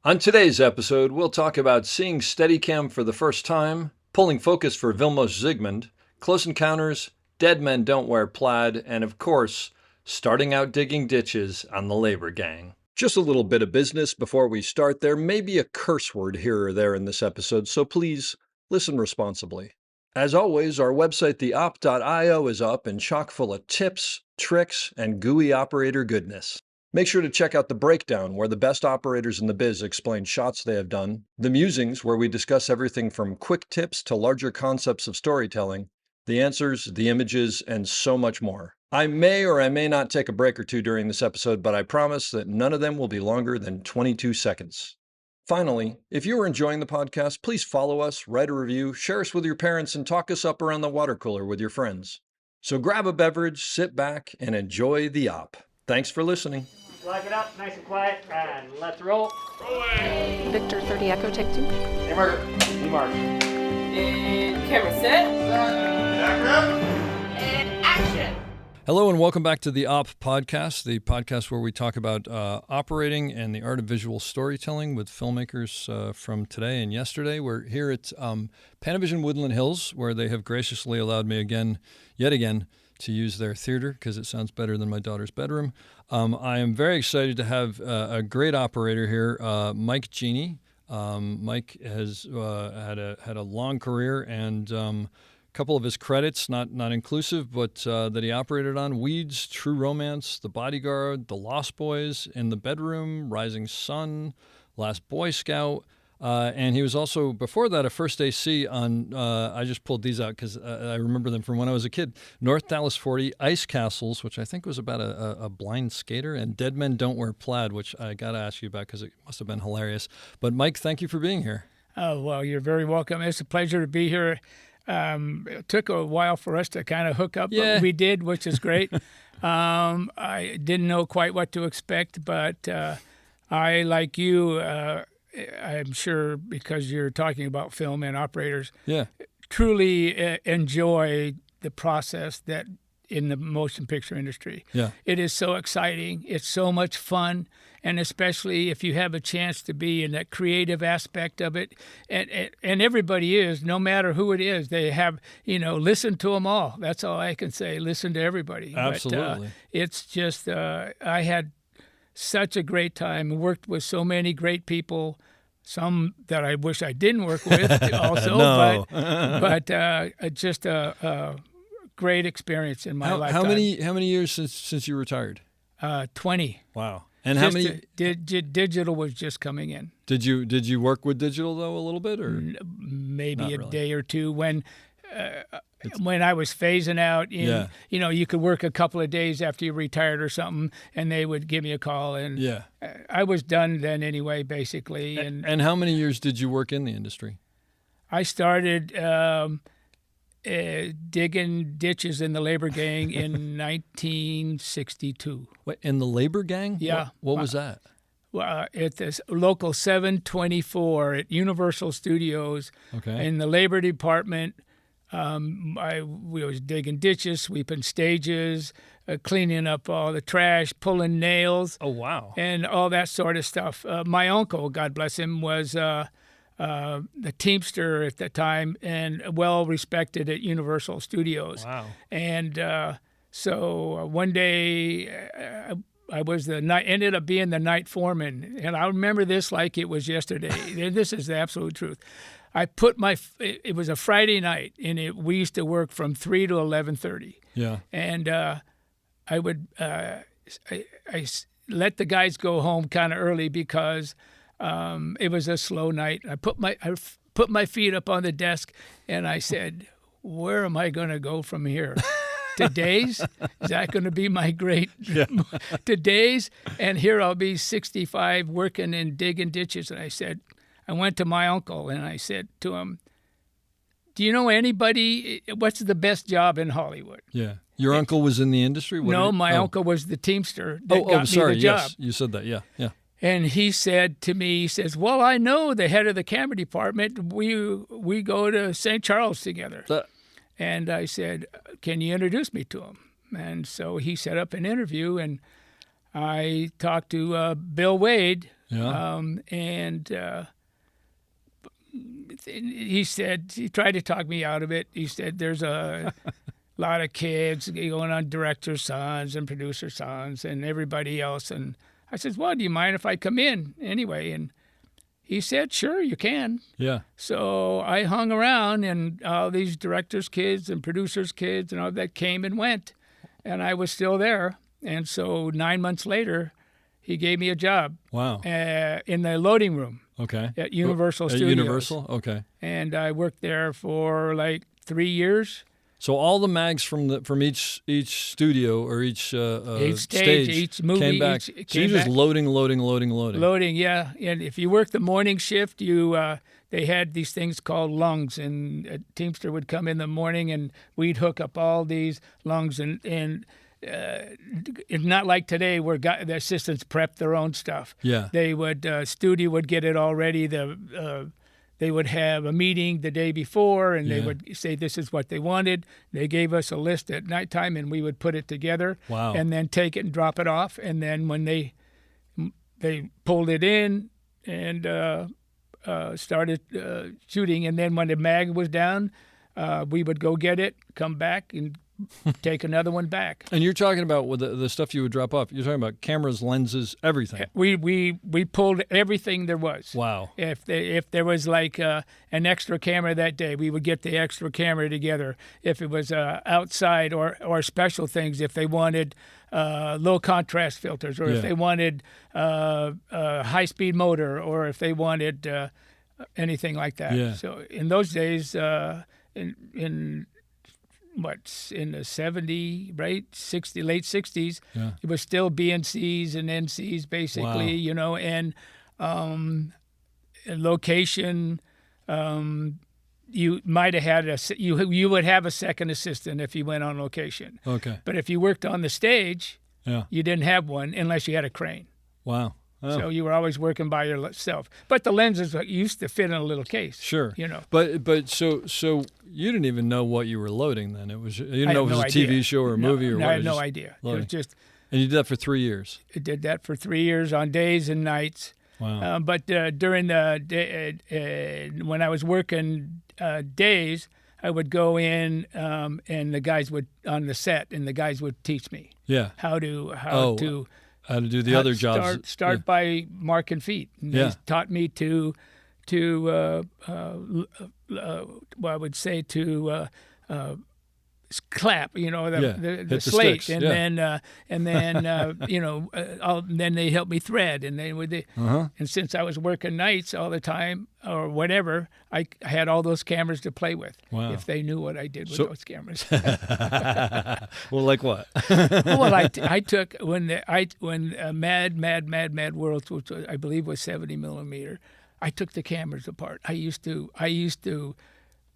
On today's episode, we'll talk about seeing Steadicam for the first time, pulling focus for Vilmos Zsigmond, Close Encounters, Dead Men Don't Wear Plaid, and of course, starting out digging ditches on the labor gang. Just a little bit of business before we start. There may be a curse word here or there in this episode, so please listen responsibly. As always, our website, theop.io, is up and chock full of tips, tricks, and gooey operator goodness. Make sure to check out The Breakdown, where the best operators in the biz explain shots they have done, The Musings, where we discuss everything from quick tips to larger concepts of storytelling, the answers, the images, and so much more. I may or I may not take a break or two during this episode, but I promise that none of them will be longer than 22 seconds. Finally, if you are enjoying the podcast, please follow us, write a review, share us with your parents, and talk us up around the water cooler with your friends. So grab a beverage, sit back, and enjoy the op. Thanks for listening. Lock it up, nice and quiet, and let's roll. Rolling. Victor 30 Echo, take 2. Hey, Mark. Hey, Mark. And camera set. And action. Hello and welcome back to the Op Podcast, the podcast where we talk about operating and the art of visual storytelling with filmmakers from today and yesterday. We're here at Panavision Woodland Hills, where they have graciously allowed me yet again, to use their theater because it sounds better than my daughter's bedroom. I am very excited to have a great operator here, Mike Genne. Mike has had a long career, and a couple of his credits, not inclusive, but that he operated on: Weeds, True Romance, The Bodyguard, The Lost Boys, In the Bedroom, Rising Sun, Last Boy Scout. And he was also, before that, a first AC on, I just pulled these out because I remember them from when I was a kid, North Dallas 40, Ice Castles, which I think was about a blind skater, and Dead Men Don't Wear Plaid, which I got to ask you about because it must have been hilarious. But Mike, thank you for being here. Oh, well, you're very welcome. It's a pleasure to be here. It took a while for us to kind of hook up, but we did, which is great. I didn't know quite what to expect, but I, like you, I'm sure because you're talking about film and operators, truly enjoy the process that in the motion picture industry. Yeah. It is so exciting. It's so much fun. And especially if you have a chance to be in that creative aspect of it. And everybody is, no matter who it is, they have, listen to them all. That's all I can say. Listen to everybody. Absolutely. But, it's just, I had such a great time. Worked with so many great people, some that I wish I didn't work with also, No. but just a great experience in my lifetime. How many years since you retired? 20. Wow. And how many? Digital was just coming in. Did you work with digital though a little bit, or maybe a day or two when I was phasing out? You could work a couple of days after you retired or something, and they would give me a call, and I was done then anyway, basically. And how many years did you work in the industry? I started digging ditches in the labor gang in 1962. What, in the labor gang? Yeah. What was that? At this local 724 at Universal Studios. Okay. In the labor department. We was digging ditches, sweeping stages, cleaning up all the trash, pulling nails. Oh, wow. And all that sort of stuff. My uncle, God bless him, was the Teamster at the time and well respected at Universal Studios. Wow. And so one day I was ended up being the night foreman. And I remember this like it was yesterday. And this is the absolute truth. I put it was a Friday night, and we used to work from 3 to 11:30. Yeah. And I would I let the guys go home kind of early because it was a slow night. I put my feet up on the desk, and I said, "Where am I going to go from here? Today's? Is that going to be my great today's?" And here I'll be 65 working and digging ditches. And I went to my uncle and I said to him, "Do you know anybody? What's the best job in Hollywood?" Yeah. Your uncle was in the industry? My uncle was the Teamster that got me the job. Yes, you said that. Yeah. And he said to me, he says, "Well, I know the head of the camera department. We go to St. Charles together." And I said, "Can you introduce me to him?" And so he set up an interview, and I talked to Bill Wade, Yeah. And he said, he tried to talk me out of it. He said, there's a lot of kids going on director sons and producer sons and everybody else. And I said, well, do you mind if I come in anyway? And he said, sure, you can. Yeah. So I hung around, and all these directors' kids and producers' kids and all that came and went, and I was still there. And so 9 months later, he gave me a job Wow. in the loading room Okay. at Universal At Studios. Universal? Okay. And I worked there for like 3 years. So all the mags from each studio or each stage, each movie, came back. each So you're came just back. loading. Loading, yeah. And if you worked the morning shift, they had these things called lungs, and a teamster would come in the morning, and we'd hook up all these lungs, and it's not like today where the assistants prep their own stuff. Yeah. They would studio would get it all ready. They would have a meeting the day before, and they would say this is what they wanted. They gave us a list at nighttime, and we would put it together. Wow. And then take it and drop it off. And then when they pulled it in and started shooting, and then when the mag was down, we would go get it, come back, and take another one back. And you're talking about with the stuff you would drop off. You're talking about cameras, lenses, everything. We pulled everything there was. Wow. If there was like an extra camera that day, we would get the extra camera together. If it was outside or special things, if they wanted low contrast filters, or if they wanted high speed motor, or if they wanted anything like that. Yeah. So in those days, in the 70, right? 60, late 60s, it was still BNCs and NCs basically, Wow. And location, you might have had you would have a second assistant if you went on location. Okay. But if you worked on the stage, Yeah. you didn't have one unless you had a crane. Wow. Oh. So you were always working by yourself. But the lenses used to fit in a little case. Sure. You know. But so you didn't even know what you were loading then. It was you didn't know if it was a idea. TV show or a movie or what. I had It was no just idea. It loading. was just And you did that for 3 years. I did that for 3 years on days and nights. Wow. But during the day, when I was working days, I would go in and the guys would on the set, and the guys would teach me Yeah. how to How to do the other jobs. Start by marking feet. And Yeah. They taught me to I would say to clap, the Hit the slate, sticks, and then then they helped me thread, and and since I was working nights all the time or whatever, I had all those cameras to play with. Wow. If they knew what I did with So- those cameras. Well, like what? Well, I took when Mad Worlds, which I believe was 70 millimeter, I took the cameras apart. I used to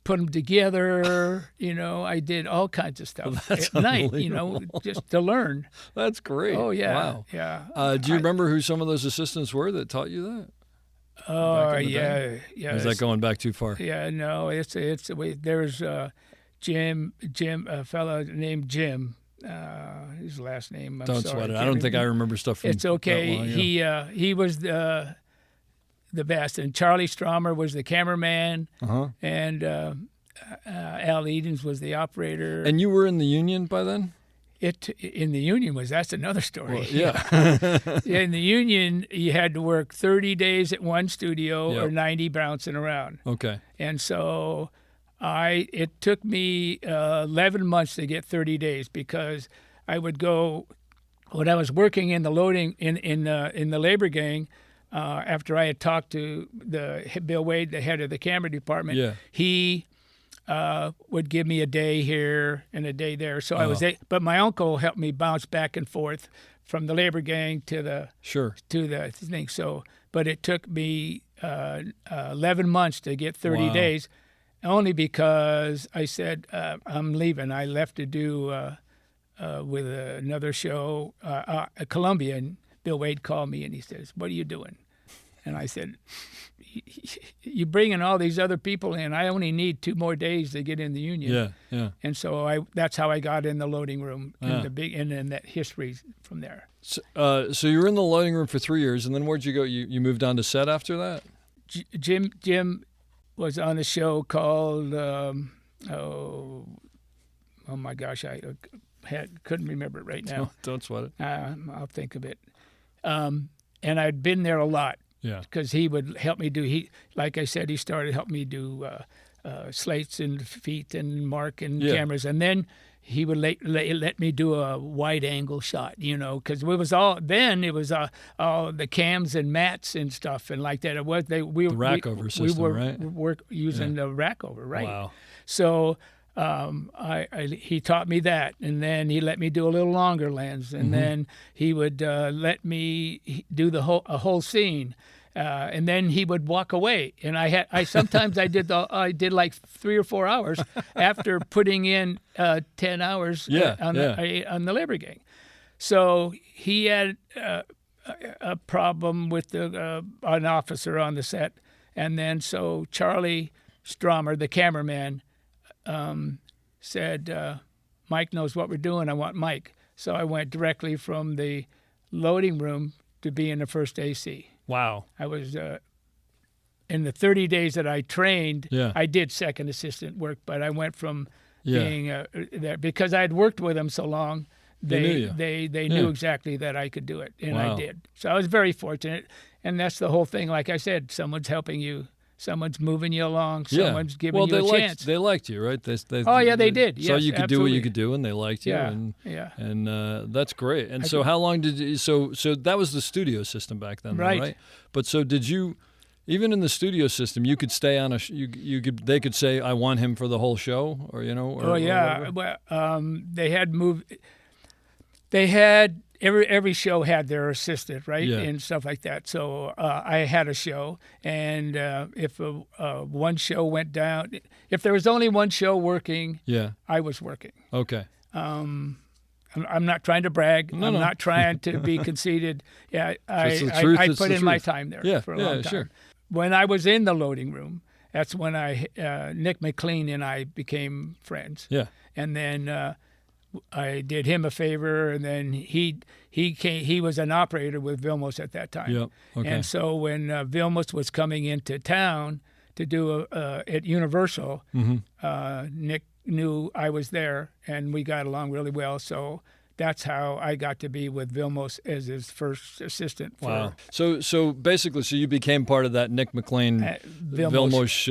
put them together. I did all kinds of stuff That's at night. unbelievable. Just to learn. That's great. Oh yeah, Wow. yeah. Do you remember who some of those assistants were that taught you that? Oh back in the yeah, day? yeah. Or is that going back too far? Yeah, no. There's Jim, a fellow named Jim. His last name. I'm Don't sorry, sweat it. I can't don't think I remember. remember stuff from It's okay. that long ago. He was the best, and Charlie Stromer was the cameraman, and Al Edens was the operator. And you were in the union by then? In the union that's another story. Well, yeah. In the union, you had to work 30 days at one studio Yep. or 90 bouncing around, Okay. and so it took me 11 months to get 30 days because I would go when I was working in the loading in the labor gang. After I had talked to Bill Wade, the head of the camera department, Yeah. he would give me a day here and a day there. So I was but my uncle helped me bounce back and forth from the labor gang to the Sure. thing. So, but it took me 11 months to get 30 Wow. days, only because I said I'm leaving. I left to do with another show, Columbia, and Bill Wade called me and he says, "What are you doing?" And I said, you bring in all these other people in. I only need 2 more days to get in the union. Yeah, yeah. And so that's how I got in the loading room, and then that history from there. So you were in the loading room for 3 years, and then where'd you go? You moved on to set after that? Jim was on a show called oh my gosh, I couldn't remember it right now. Don't sweat it. I'll think of it. And I'd been there a lot. Yeah. Because he would help me do. Like I said, he started helping me do slates and feet and mark and cameras, and then he would let me do a wide angle shot. Because it was all the cams and mats and stuff and like that. It was the Rackover system, we were right? Using the Rackover, right? Wow. So. He taught me that, and then he let me do a little longer lens, and then he would let me do a whole scene, and then he would walk away. And sometimes I did like 3 or 4 hours after putting in 10 hours on the labor gang. So he had a problem with an officer on the set, and then so Charlie Stromer, the cameraman, said, Mike knows what we're doing. I want Mike. So I went directly from the loading room to being the first AC. Wow. I was in the 30 days that I trained, I did second assistant work, but I went from being there because I had worked with them so long. They knew exactly that I could do it, and I did. So I was very fortunate, and that's the whole thing. Like I said, someone's helping you. Someone's moving you along. Someone's giving you a chance. They liked you, right? They did. So yes, you could absolutely. do what you could do, and they liked you. And that's great. And so how long did you? So that was the studio system back then, right? But so did you? Even in the studio system, you could stay on They could say, "I want him for the whole show," or they had moved. They had. Every show had their assistant, right, and stuff like that. So I had a show, and if one show went down, if there was only one show working, I was working. Okay. I'm not trying to brag. I'm not trying to be conceited. Yeah, I put in my time there for a long time. Sure. When I was in the loading room, that's when Nick McLean and I became friends. Yeah. And then. I did him a favor, and then he was an operator with Vilmos at that time. Yep. Okay. And so when Vilmos was coming into town to do at Universal, Nick knew I was there, and we got along really well. So that's how I got to be with Vilmos as his first assistant. Wow. So basically, you became part of that Nick McLean Vilmos.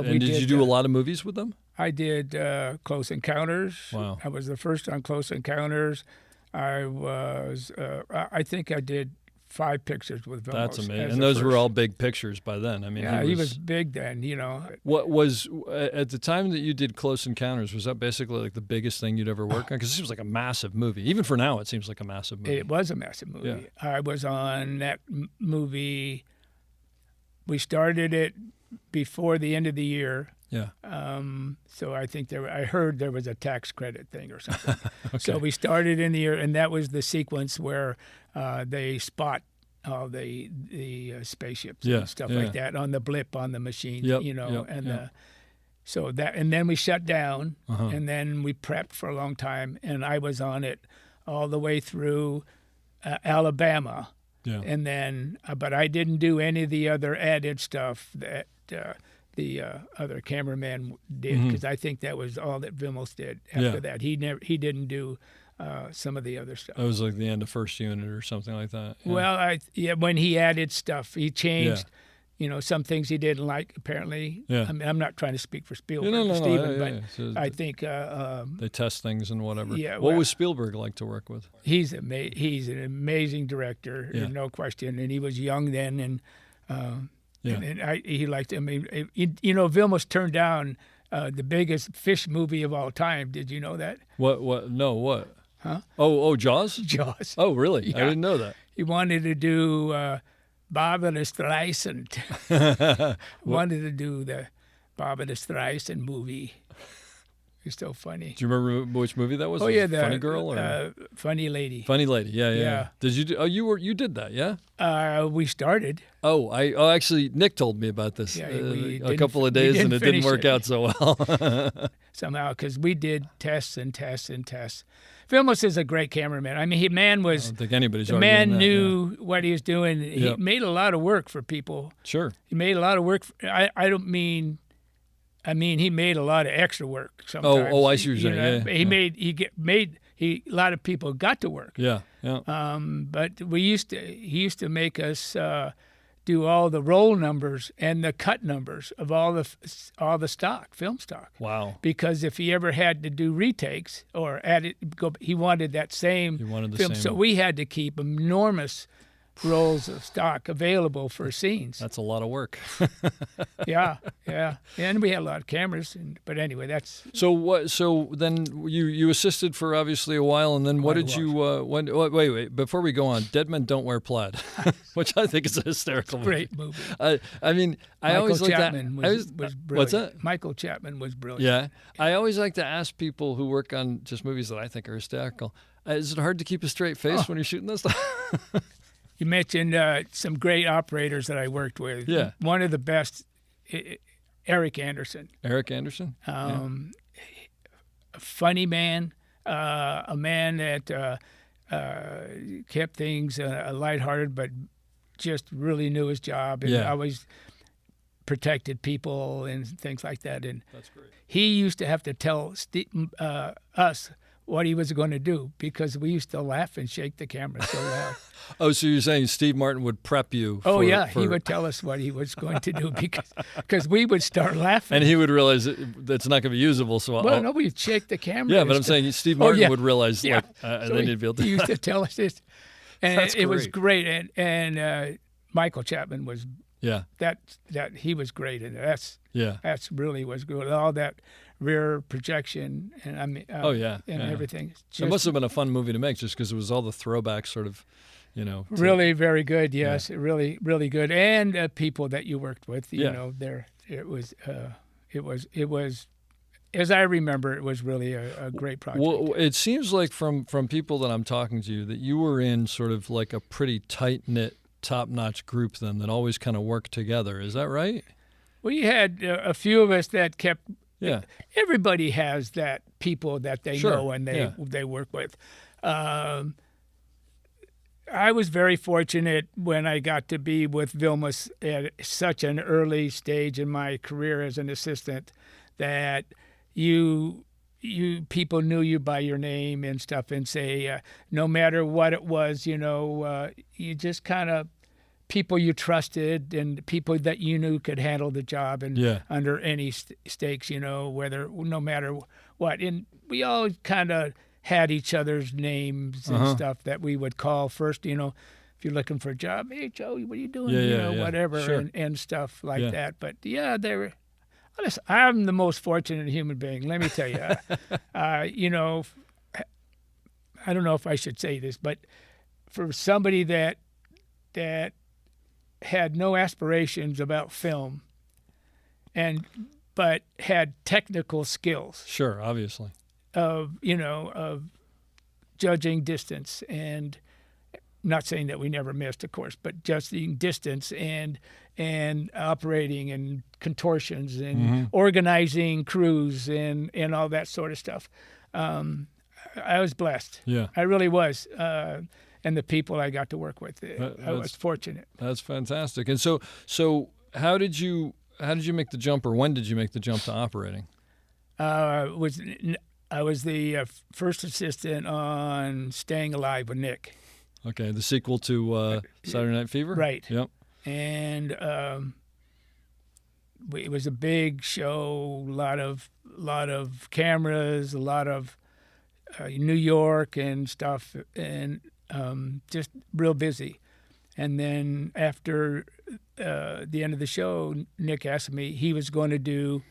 And did you do a lot of movies with them? I did Close Encounters. Wow. I was the first on Close Encounters. I think I did 5 pictures with Vilmos. That's amazing. And those were all big pictures by then. I mean, he was big then, What was, at the time that you did Close Encounters, was that basically like the biggest thing you'd ever worked on? Because it seems like a massive movie. Even for now, it seems like a massive movie. It was a massive movie. Yeah. I was on that movie. We started it before the end of the year. Yeah. So I think I heard there was a tax credit thing or something. Okay. So we started in the year, and that was the sequence where they spot all the spaceships and stuff like that on the blip on the machine, so that, and then we shut down, and then we prepped for a long time, and I was on it all the way through Alabama, and then, but I didn't do any of the other added stuff that. The other cameraman did, because I think that was all that Vilmos did after that. He didn't do some of the other stuff. It was like the end of first unit or something like that. Yeah. Well, when he added stuff, he changed. Some things he didn't like. Apparently, I mean, I'm not trying to speak for Spielberg or Steven, but so I think they test things and whatever. Yeah. What was Spielberg like to work with? He's an amazing director, no question. And he was young then, and. He liked. I mean, Vilmos turned down the biggest fish movie of all time. Did you know that? What? No, what? Huh? Oh, Jaws? Jaws. Oh, really? Yeah. I didn't know that. He wanted to do Barbara Streisand. Wanted to do the Barbara Streisand movie. It's so funny. Do you remember which movie that was? Oh Was yeah, it the Funny Girl or Funny Lady. Funny Lady? Yeah, yeah. Yeah. Did you? You did that? Yeah. We started. Actually, Nick told me about this Yeah, we a didn't- couple of we days, didn't and it didn't finish work it. out so well. Somehow, because we did tests and tests and tests. Vilmos is a great cameraman. I mean, I don't think anybody's the arguing man that, knew what he was doing. He Yep. made a lot of work for people. Sure. He made a lot of work. I don't mean. I mean, he made a lot of extra work. Sometimes. I see what you're saying. Yeah, A lot of people got to work. yeah. But he used to make us do all the roll numbers and the cut numbers of all the film stock. Wow. Because if he ever had to do retakes or he wanted that same He wanted the film. same. So we had to keep enormous rolls of stock available for scenes. That's a lot of work. Yeah. And we had a lot of cameras. But anyway, that's So what? So then you assisted for obviously a while, and then what Quite did a you? Wait! Before we go on, Dead Men Don't Wear Plaid, which I think is a hysterical movie. great movie. I mean, I Michael always like that. Chapman I was brilliant. What's that? Michael Chapman was brilliant. Yeah, I always like to ask people who work on just movies that I think are hysterical. Is it hard to keep a straight face when you're shooting this stuff? You mentioned some great operators that I worked with. Yeah. One of the best, Eric Anderson. Eric Anderson. A funny man, a man that kept things lighthearted, but just really knew his job and Yeah. always protected people and things like that. And That's great. he used to have to tell us what he was going to do because we used to laugh and shake the camera so loud. Oh, so you're saying Steve Martin would prep you? He would tell us what he was going to do because we would start laughing. And he would realize that's not going to be usable. So no, we'd shake the camera. Yeah, but I'm saying Steve Martin would realize, Yeah. and So then he'd be able to. he used to tell us this, and That's it was great. great. And Michael Chapman was Yeah, that he was great, and that's really was good. All that rear projection, and I mean, and everything. It must have been a fun movie to make, just because it was all the throwbacks, sort of, Really very good. Yes, really really good, and people that you worked with. You know, there it was. As I remember, it was really a great project. Well, it seems like from people that I'm talking to that you were in sort of like a pretty tight knit, top notch group then that always kind of worked together. Is that right? We had a few of us that kept. Yeah. Everybody has that people that they Sure. know and they work with. I was very fortunate when I got to be with Vilmos at such an early stage in my career as an assistant that you people knew you by your name and stuff and say no matter what it was, you just kind of people you trusted and people that you knew could handle the job and under any stakes, whether no matter what. And we all kind of had each other's names and stuff that we would call first, if you're looking for a job, hey, Joe, what are you doing? Whatever, Sure. and stuff like that. But, they were – I'm the most fortunate human being, let me tell you. I don't know if I should say this, but for somebody that had no aspirations about film but had technical skills. Sure, obviously. Of judging distance and not saying that we never missed, of course, but judging distance and operating and contortions and organizing crews and all that sort of stuff. I was blessed. Yeah. I really was. And the people I got to work with, I was fortunate. That's fantastic. And so how did you make the jump, or when did you make the jump to operating? I was the first assistant on Staying Alive with Nick. Okay, the sequel to Saturday Night Fever? Right. Yep. And it was a big show, a lot of cameras, a lot of New York and stuff, and just real busy. And then after the end of the show, Nick asked me he was going to do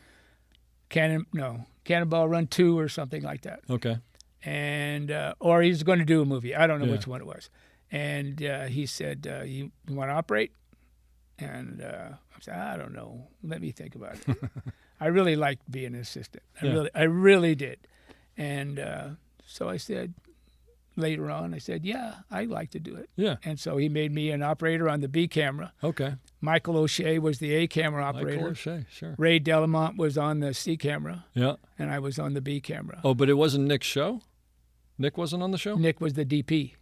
Cannonball Run 2 or something like that. Okay. And or he's going to do a movie. I don't know which one it was. And he said, "You want to operate?" And I said, I don't know. Let me think about it. I really liked being an assistant. I really did. And so I said, later on, I said, yeah, I'd like to do it. Yeah. And so he made me an operator on the B camera. Okay. Michael O'Shea was the A camera operator. Michael O'Shea, sure. Ray Delamont was on the C camera. Yeah. And I was on the B camera. Oh, but it wasn't Nick's show? Nick wasn't on the show? Nick was the DP.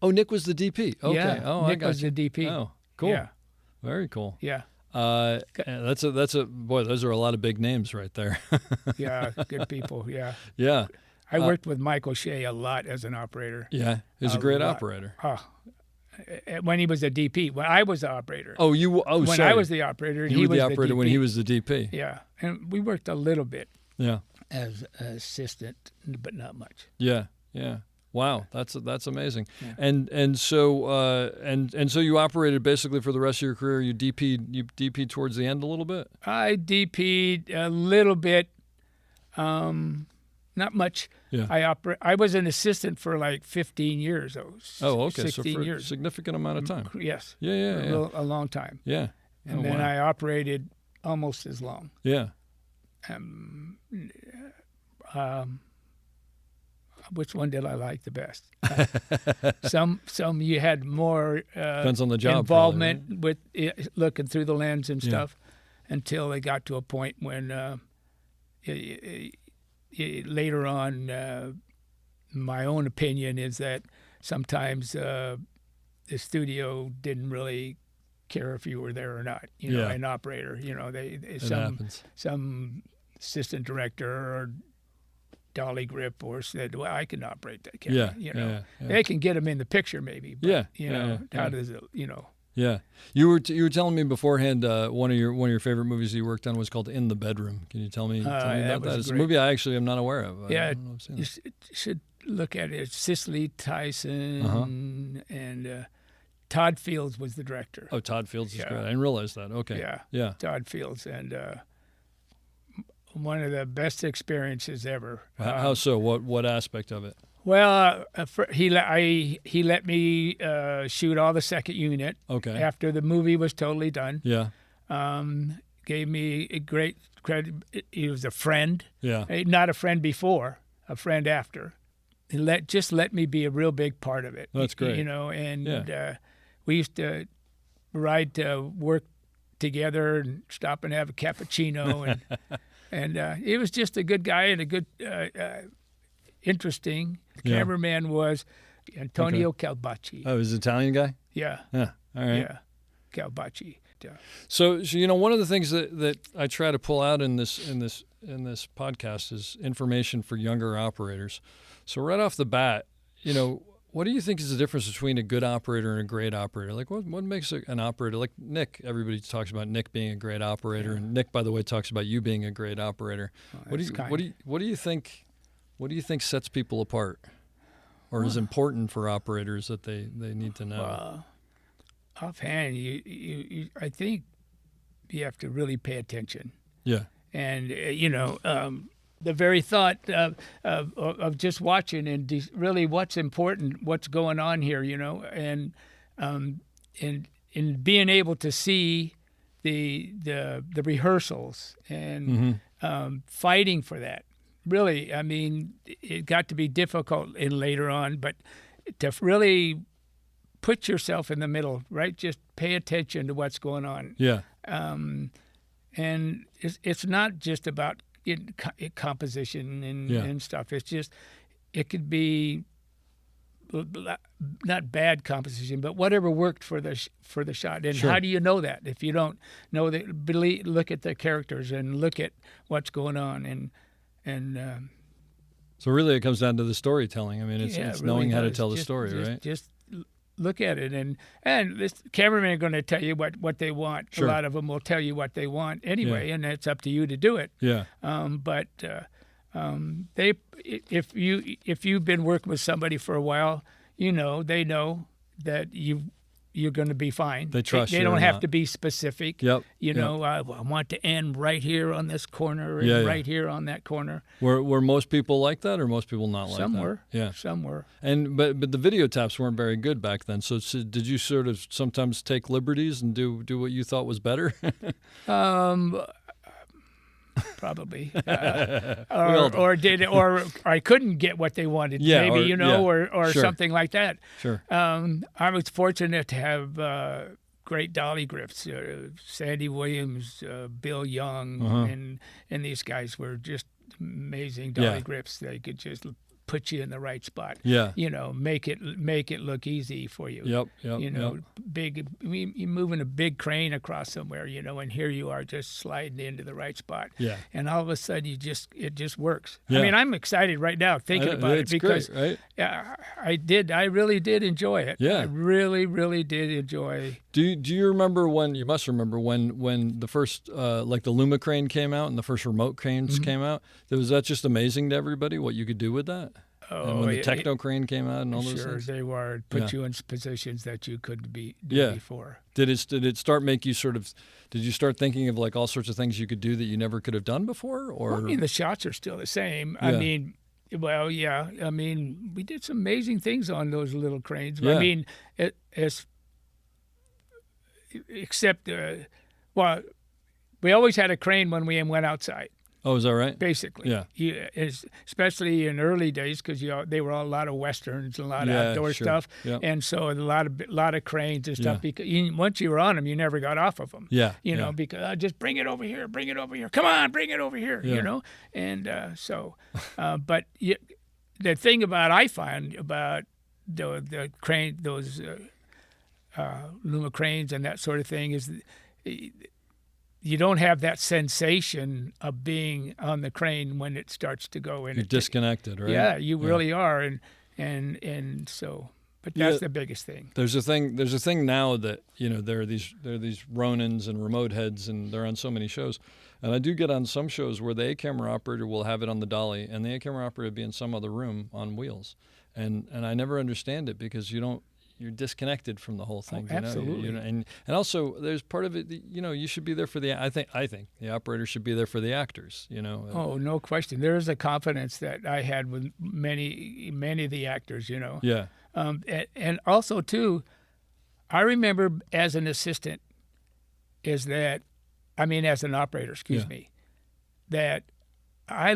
Oh, Nick was the DP. Okay. Yeah, Oh, Nick I got was you. the DP. Oh, cool. Yeah. Very cool. Yeah. That's a boy. Those are a lot of big names right there. Yeah, good people. Yeah. Yeah. I worked with Michael Shea a lot as an operator. Yeah. He was a great lot. operator. When he was a DP, when I was the operator. Oh, you. Oh, when sorry. I was the operator, and you he were was the operator DP. when he was the DP. Yeah, and we worked a little bit Yeah. as an assistant, but not much. Yeah. Yeah. Wow, that's amazing. Yeah. And so you operated basically for the rest of your career. You DP'd towards the end a little bit. I DP'd a little bit, not much. Yeah. I was an assistant for like 15 years. Oh, okay. 16 So for years. a significant amount of time. Yes. Yeah. A long time. Yeah. And Oh, then wow. I operated almost as long. Yeah. Which one did I like the best? Some you had more Depends on the job. involvement probably, with looking through the lens and Yeah. stuff, until they got to a point when later on, my own opinion is that sometimes the studio didn't really care if you were there or not. You know, Yeah. an operator. You know, It happens. some assistant director or dolly grip or said, well, I can operate that camera. Yeah, You know, yeah. they can get them in the picture maybe. But, Yeah, You know, yeah. how does it? You know. Yeah, you were telling me beforehand one of your favorite movies you worked on was called In the Bedroom. Can you tell me that about was that? It's a great. movie I actually am not aware of. I Yeah, don't know if I've seen you it. should look at it. Cicely Tyson Uh-huh. and Todd Fields was the director. Oh, Todd Fields is Yeah. great. I didn't realize that. Okay. Yeah. Yeah. Todd Fields, and one of the best experiences ever. How so? What aspect of it? Well, he let me shoot all the second unit Okay. after the movie was totally done. Yeah. Gave me a great credit. He was a friend, Yeah. not a friend before, a friend after. He let me be a real big part of it. That's great. You know, and Yeah. we used to ride to work together and stop and have a cappuccino, and he was just a good guy and a good, interesting. The Yeah. cameraman was Antonio Calbacci. Oh, he's an Italian guy. Yeah, Yeah. All right. yeah, Calbacci. So you know, one of the things that I try to pull out in this podcast is information for younger operators. So right off the bat, you know, what do you think is the difference between a good operator and a great operator? Like, what makes an operator? Like Nick, everybody talks about Nick being a great operator, and Nick, by the way, talks about you being a great operator. What do you think? What do you think sets people apart, or is important for operators that they need to know? Offhand, you I think you have to really pay attention. Yeah. And the very thought of just watching and really what's important, what's going on here, you know, and in being able to see the rehearsals and fighting for that. Really, I mean, it got to be difficult in later on, but to really put yourself in the middle, right? Just pay attention to what's going on. Yeah. And it's not just about composition and stuff. It's just, it could be not bad composition, but whatever worked for the shot. And Sure. how do you know that if you don't know that? Look at the characters and look at what's going on and So really, it comes down to the storytelling. I mean, it's it knowing really how to does. tell the Just- story, just- right? Just look at it, and this cameraman are going to tell you what they want. Sure. A lot of them will tell you what they want anyway, and it's up to you to do it. Yeah. But if you've been working with somebody for a while, you know they know that you you're going to be fine. They trust They you don't or have not. to be specific. Yep. You Yep. know, I want to end right here on this corner and right here on that corner. Were most people like that, or most people not like Some that? were. Yeah. Some were. And but the video taps weren't very good back then. So did you sort of sometimes take liberties and do what you thought was better? Probably, or I couldn't get what they wanted, Yeah, maybe or Sure. something like that. Sure. I was fortunate to have great dolly grips, Sandy Williams, Bill Young, and these guys were just amazing dolly grips. They could just put you in the right spot. Yeah. You know, make it look easy for you. Yep. You know, big. You're moving a big crane across somewhere, you know, and here you are just sliding into the right spot. Yeah. And all of a sudden, it just works. Yeah. I mean, I'm excited right now thinking about it It's because great, right? I really did enjoy it. Yeah. I really did enjoy. Do you remember when? You must remember when the first like the Luma crane came out and the first remote cranes came out. Was that just amazing to everybody what you could do with that? And when the techno crane came out and all those Sure, things. they were put you in positions that you couldn't do before. Did it start make you sort of? Did you start thinking of like all sorts of things you could do that you never could have done before? Or Well, I mean, the shots are still the same. Yeah. I mean, well, yeah. I mean, we did some amazing things on those little cranes. Yeah. I mean, except, well, we always had a crane when we went outside. oh, is that right? Basically, Yeah. Especially in early days, because they were a lot of westerns, a lot of outdoor sure. stuff, Yeah. and so a lot of cranes and stuff. Yeah. Because once you were on them, you never got off of them. Yeah. You know, because just bring it over here, come on, bring it over here. Yeah. You know, and but the thing I find about the crane, those Luma cranes and that sort of thing is. You don't have that sensation of being on the crane when it starts to go in. You're disconnected, right? Yeah, you really are, and so. But that's the biggest thing. There's a thing now that there are these Ronins and remote heads, and they're on so many shows. And I do get on some shows where the A camera operator will have it on the dolly, and the A camera operator will be in some other room on wheels, and I never understand it because you're disconnected from the whole thing. Absolutely. And also there's part of it. You should be there for the. I think the operator should be there for the actors. Oh, no question. There is a confidence that I had with many of the actors. Yeah. And also too, I remember as an assistant, as an operator. Excuse me, that. I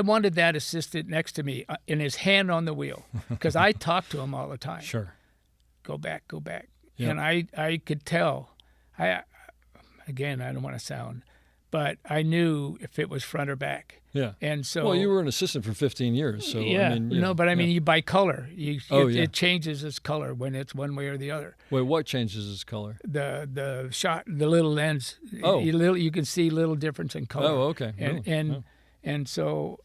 wanted that assistant next to me in his hand on the wheel because I talked to him all the time. Sure. Go back. Yeah. And I could tell. Again, I don't want to sound, but I knew if it was front or back. Yeah. And so. Well, you were an assistant for 15 years, so Yeah. I mean, but I mean, you by color. It changes its color when it's one way or the other. Wait, what changes its color? The shot, the little lens. Oh. You can see little difference in color. Oh, okay. And so.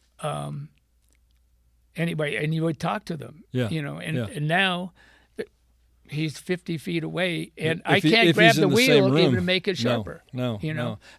Anyway, and you would talk to them. Yeah. And now. He's 50 feet away, and I If can't grab he's the in the wheel same even to room. make it sharper. No.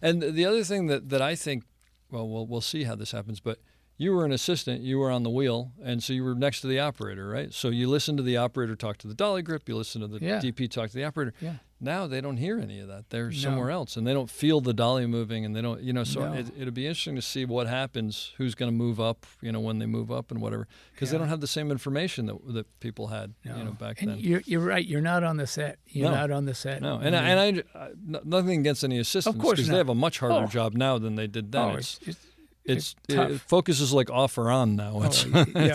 And the other thing that I think, well, we'll see how this happens, but you were an assistant, you were on the wheel, and so you were next to the operator, right? So you listen to the operator talk to the dolly grip, you listen to the DP talk to the operator. Yeah. Now they don't hear any of that. They're somewhere else, and they don't feel the dolly moving, and they don't, so it'll be interesting to see what happens, who's going to move up, when they move up and whatever, because they don't have the same information that people had, back And then. you're right. You're not on the set. You're not on the set. No, and I nothing against any assistants, Of course because not. they have a much harder Oh. job now than they did then. Oh, it's tough. It focuses like off or on now.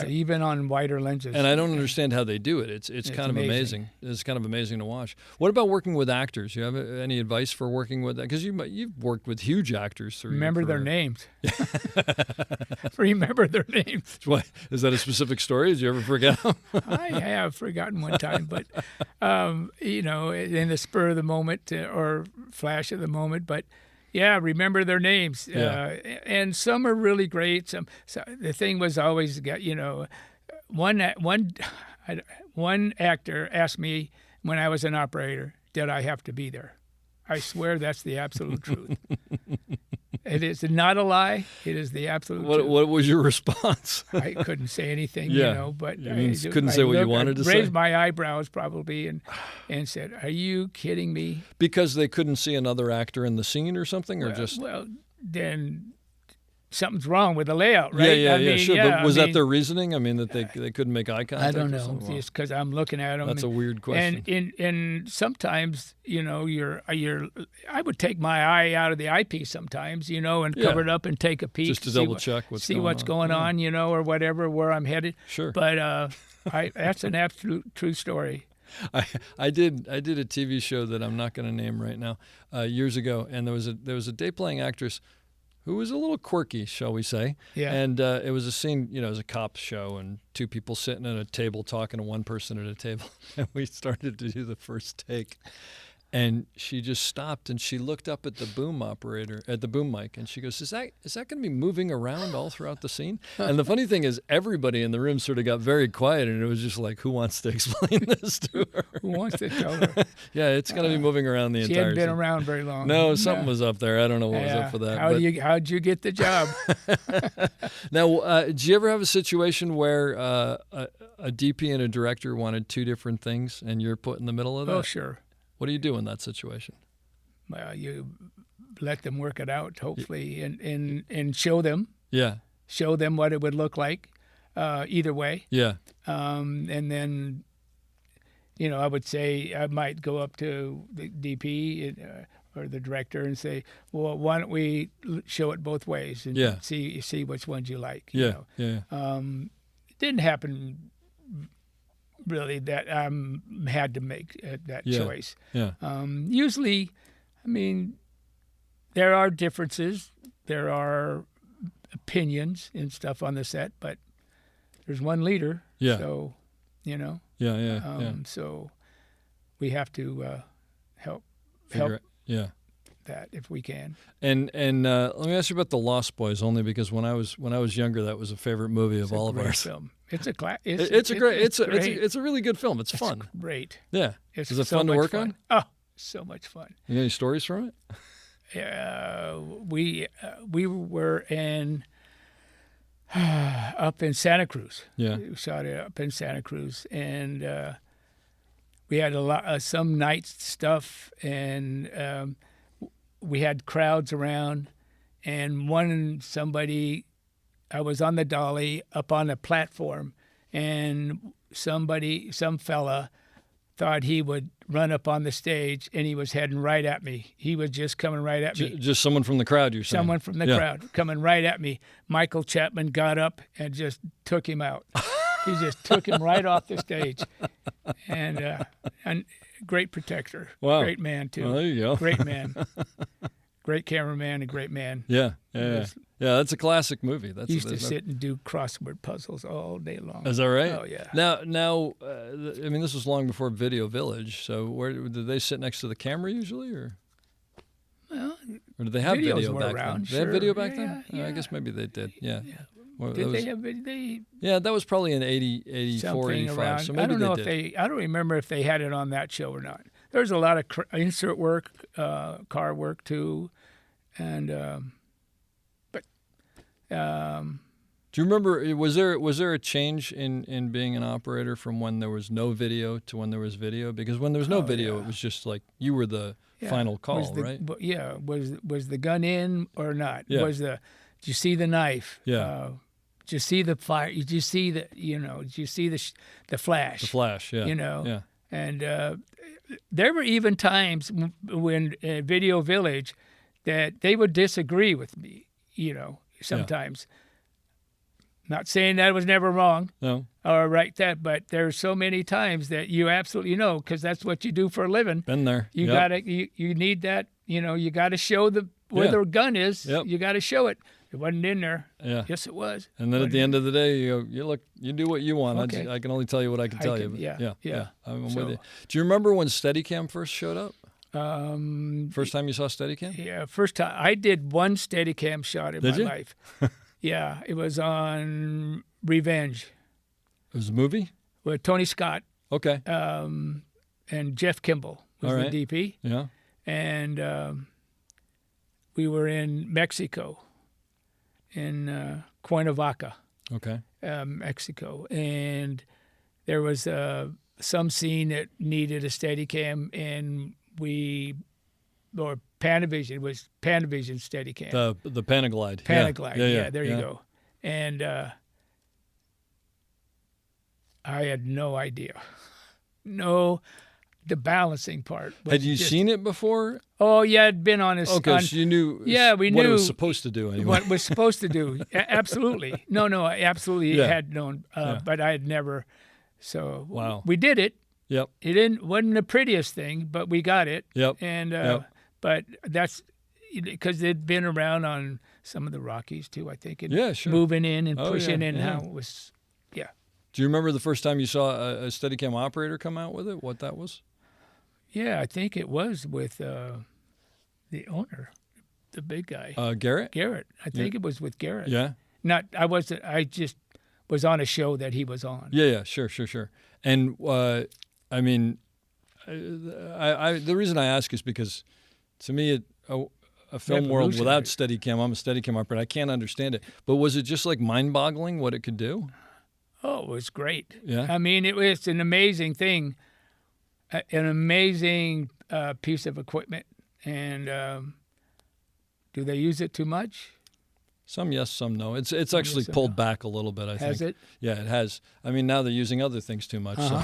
Even on wider lenses. And I don't understand how they do it. It's kind of amazing. It's kind of amazing to watch. What about working with actors? You have any advice for working with that? Because you've worked with huge actors through Remember your their career. names. Remember their names. What, is that a specific story? Did you ever forget them? I have forgotten one time, but in the spur of the moment or flash of the moment, but. Yeah, remember their names. Yeah. And some are really great. So the thing was always, one actor asked me when I was an operator, did I have to be there? I swear that's the absolute truth. It is not a lie. It is the absolute truth. What was your response? I couldn't say anything, Yeah. But Couldn't say what you wanted to say? Raised my eyebrows probably and said, "Are you kidding me?" Because they couldn't see another actor in the scene or something, or just Well, then something's wrong with the layout, right? Yeah, sure. But was I that mean, their reasoning? I mean, that they couldn't make eye contact. I don't or know. something? Just because I'm looking at them. That's a weird question. And sometimes, I would take my eye out of the eyepiece sometimes, and cover it up and take a peek. Just to double check what's going on, or whatever, where I'm headed. Sure. But that's an absolute true story. I did a TV show that I'm not going to name right now years ago, and there was a day playing actress who was a little quirky, shall we say. Yeah. And it was a scene, it was a cop show, and two people sitting at a table talking to one person at a table. And we started to do the first take. And she just stopped and she looked up at the boom mic, and she goes, "Is that going to be moving around all throughout the scene?" And the funny thing is, everybody in the room sort of got very quiet, and it was just like, who wants to explain this to her? Who wants to tell her? Yeah, it's going to be moving around the entire She hadn't been scene. around very long. No, something was up there. I don't know what was up for that. How'd you get the job? Now, did you ever have a situation where a DP and a director wanted two different things, and you're put in the middle of that? Oh, sure. What do you do in that situation? Well, you let them work it out, hopefully, and show them what it would look like, either way. Yeah. And then, I would say I might go up to the DP or the director and say, "Well, why don't we show it both ways and see which ones you like?" Yeah. It didn't happen really that I had to make that choice. Yeah. Usually, I mean, there are differences, there are opinions and stuff on the set, but there's one leader. Yeah. So, so we have to help that if we can. And let me ask you about The Lost Boys, only because when I was younger, that was a favorite movie of all of ours. Film. It's a It's a really good film. It's fun. Great. Yeah. Is it fun to work on? Oh, so much fun. You got any stories from it? We were up in Santa Cruz. Yeah. We shot it up in Santa Cruz, and we had some night stuff, and we had crowds around, and somebody. I was on the dolly up on a platform, and some fella thought he would run up on the stage, and he was heading right at me. He was just coming right at me. Just someone from the crowd, you're saying? Someone from the crowd coming right at me. Michael Chapman got up and just took him out. He just took him right off the stage. And great protector. Wow. Great man, too. Well, there you go. Great man. Great cameraman and great man. Yeah. That's a classic movie. He used to sit and do crossword puzzles all day long. Is that right? Oh, yeah. Now, I mean, this was long before Video Village. So, where did they sit next to the camera usually, or? Well, or did they have videos video were back around, then? sure. They had video back then? Yeah. I guess maybe they did. Yeah. Well, Did they have video? Yeah, that was probably in 84, 85. Around. So maybe I don't know they did. I don't remember if they had it on that show or not. There's a lot of insert work, car work too, and do you remember? Was there a change in being an operator from when there was no video to when there was video? Because when there was no video, it was just like you were the final call, right? Yeah. Was the gun in or not? Yeah. Did you see the knife? Yeah. Did you see the fire? Did you see the? Did you see the flash? The flash. Yeah. Yeah. And there were even times when Video Village that they would disagree with me. Sometimes. Not saying that was never wrong. No. Or right but there's so many times that you absolutely know, because that's what you do for a living. Been there. You gotta you need that. You gotta show where the gun is. Yep. You gotta show it. It wasn't in there. Yeah. Yes, it was. And then at the end of the day, you do what you want. Okay. I can only tell you what I can tell you. But yeah. I'm with you. Do you remember when Steadicam first showed up? First time you saw Steadicam? Yeah, first time. I did one Steadicam shot in Did my you? life. Yeah, it was on Revenge It was a movie? with Tony Scott Okay. and Jeff Kimball was All right. the DP. Yeah. And we were in Mexico, in Cuernavaca, Okay. Mexico, and there was some scene that needed a Steadicam, and or Panavision, it was Panavision Steadicam. The Panaglide. Panaglide, Yeah. there you go. And I had no idea. No, the balancing part. Had you seen it before? Oh, yeah, I'd been on a... Okay, so you knew we what knew it was supposed to do anyway. what it was supposed to do. Absolutely. No, I absolutely had known, but I had never... So wow. We did it. Yep. It wasn't the prettiest thing, but we got it. Yep. And but that's because they'd been around on some of the Rockies too, I think. And sure. moving in and pushing in, yeah. how it was. Yeah. Do you remember the first time you saw a Steadicam operator come out with it? What that was? Yeah, I think it was with the owner, the big guy. Garrett. Garrett. I think it was with Garrett. Yeah. I wasn't. I just was on a show that he was on. Yeah. Sure. And I mean, the reason I ask is because, to me, a film world without Steadicam, I'm a Steadicam operator. I can't understand it. But was it just like mind-boggling what it could do? Oh, it was great. Yeah. I mean, it was an amazing thing, an amazing piece of equipment. And do they use it too much? Some yes, some no. It's actually pulled back a little bit, I think. Has it? Yeah, it has. I mean, now they're using other things too much. So,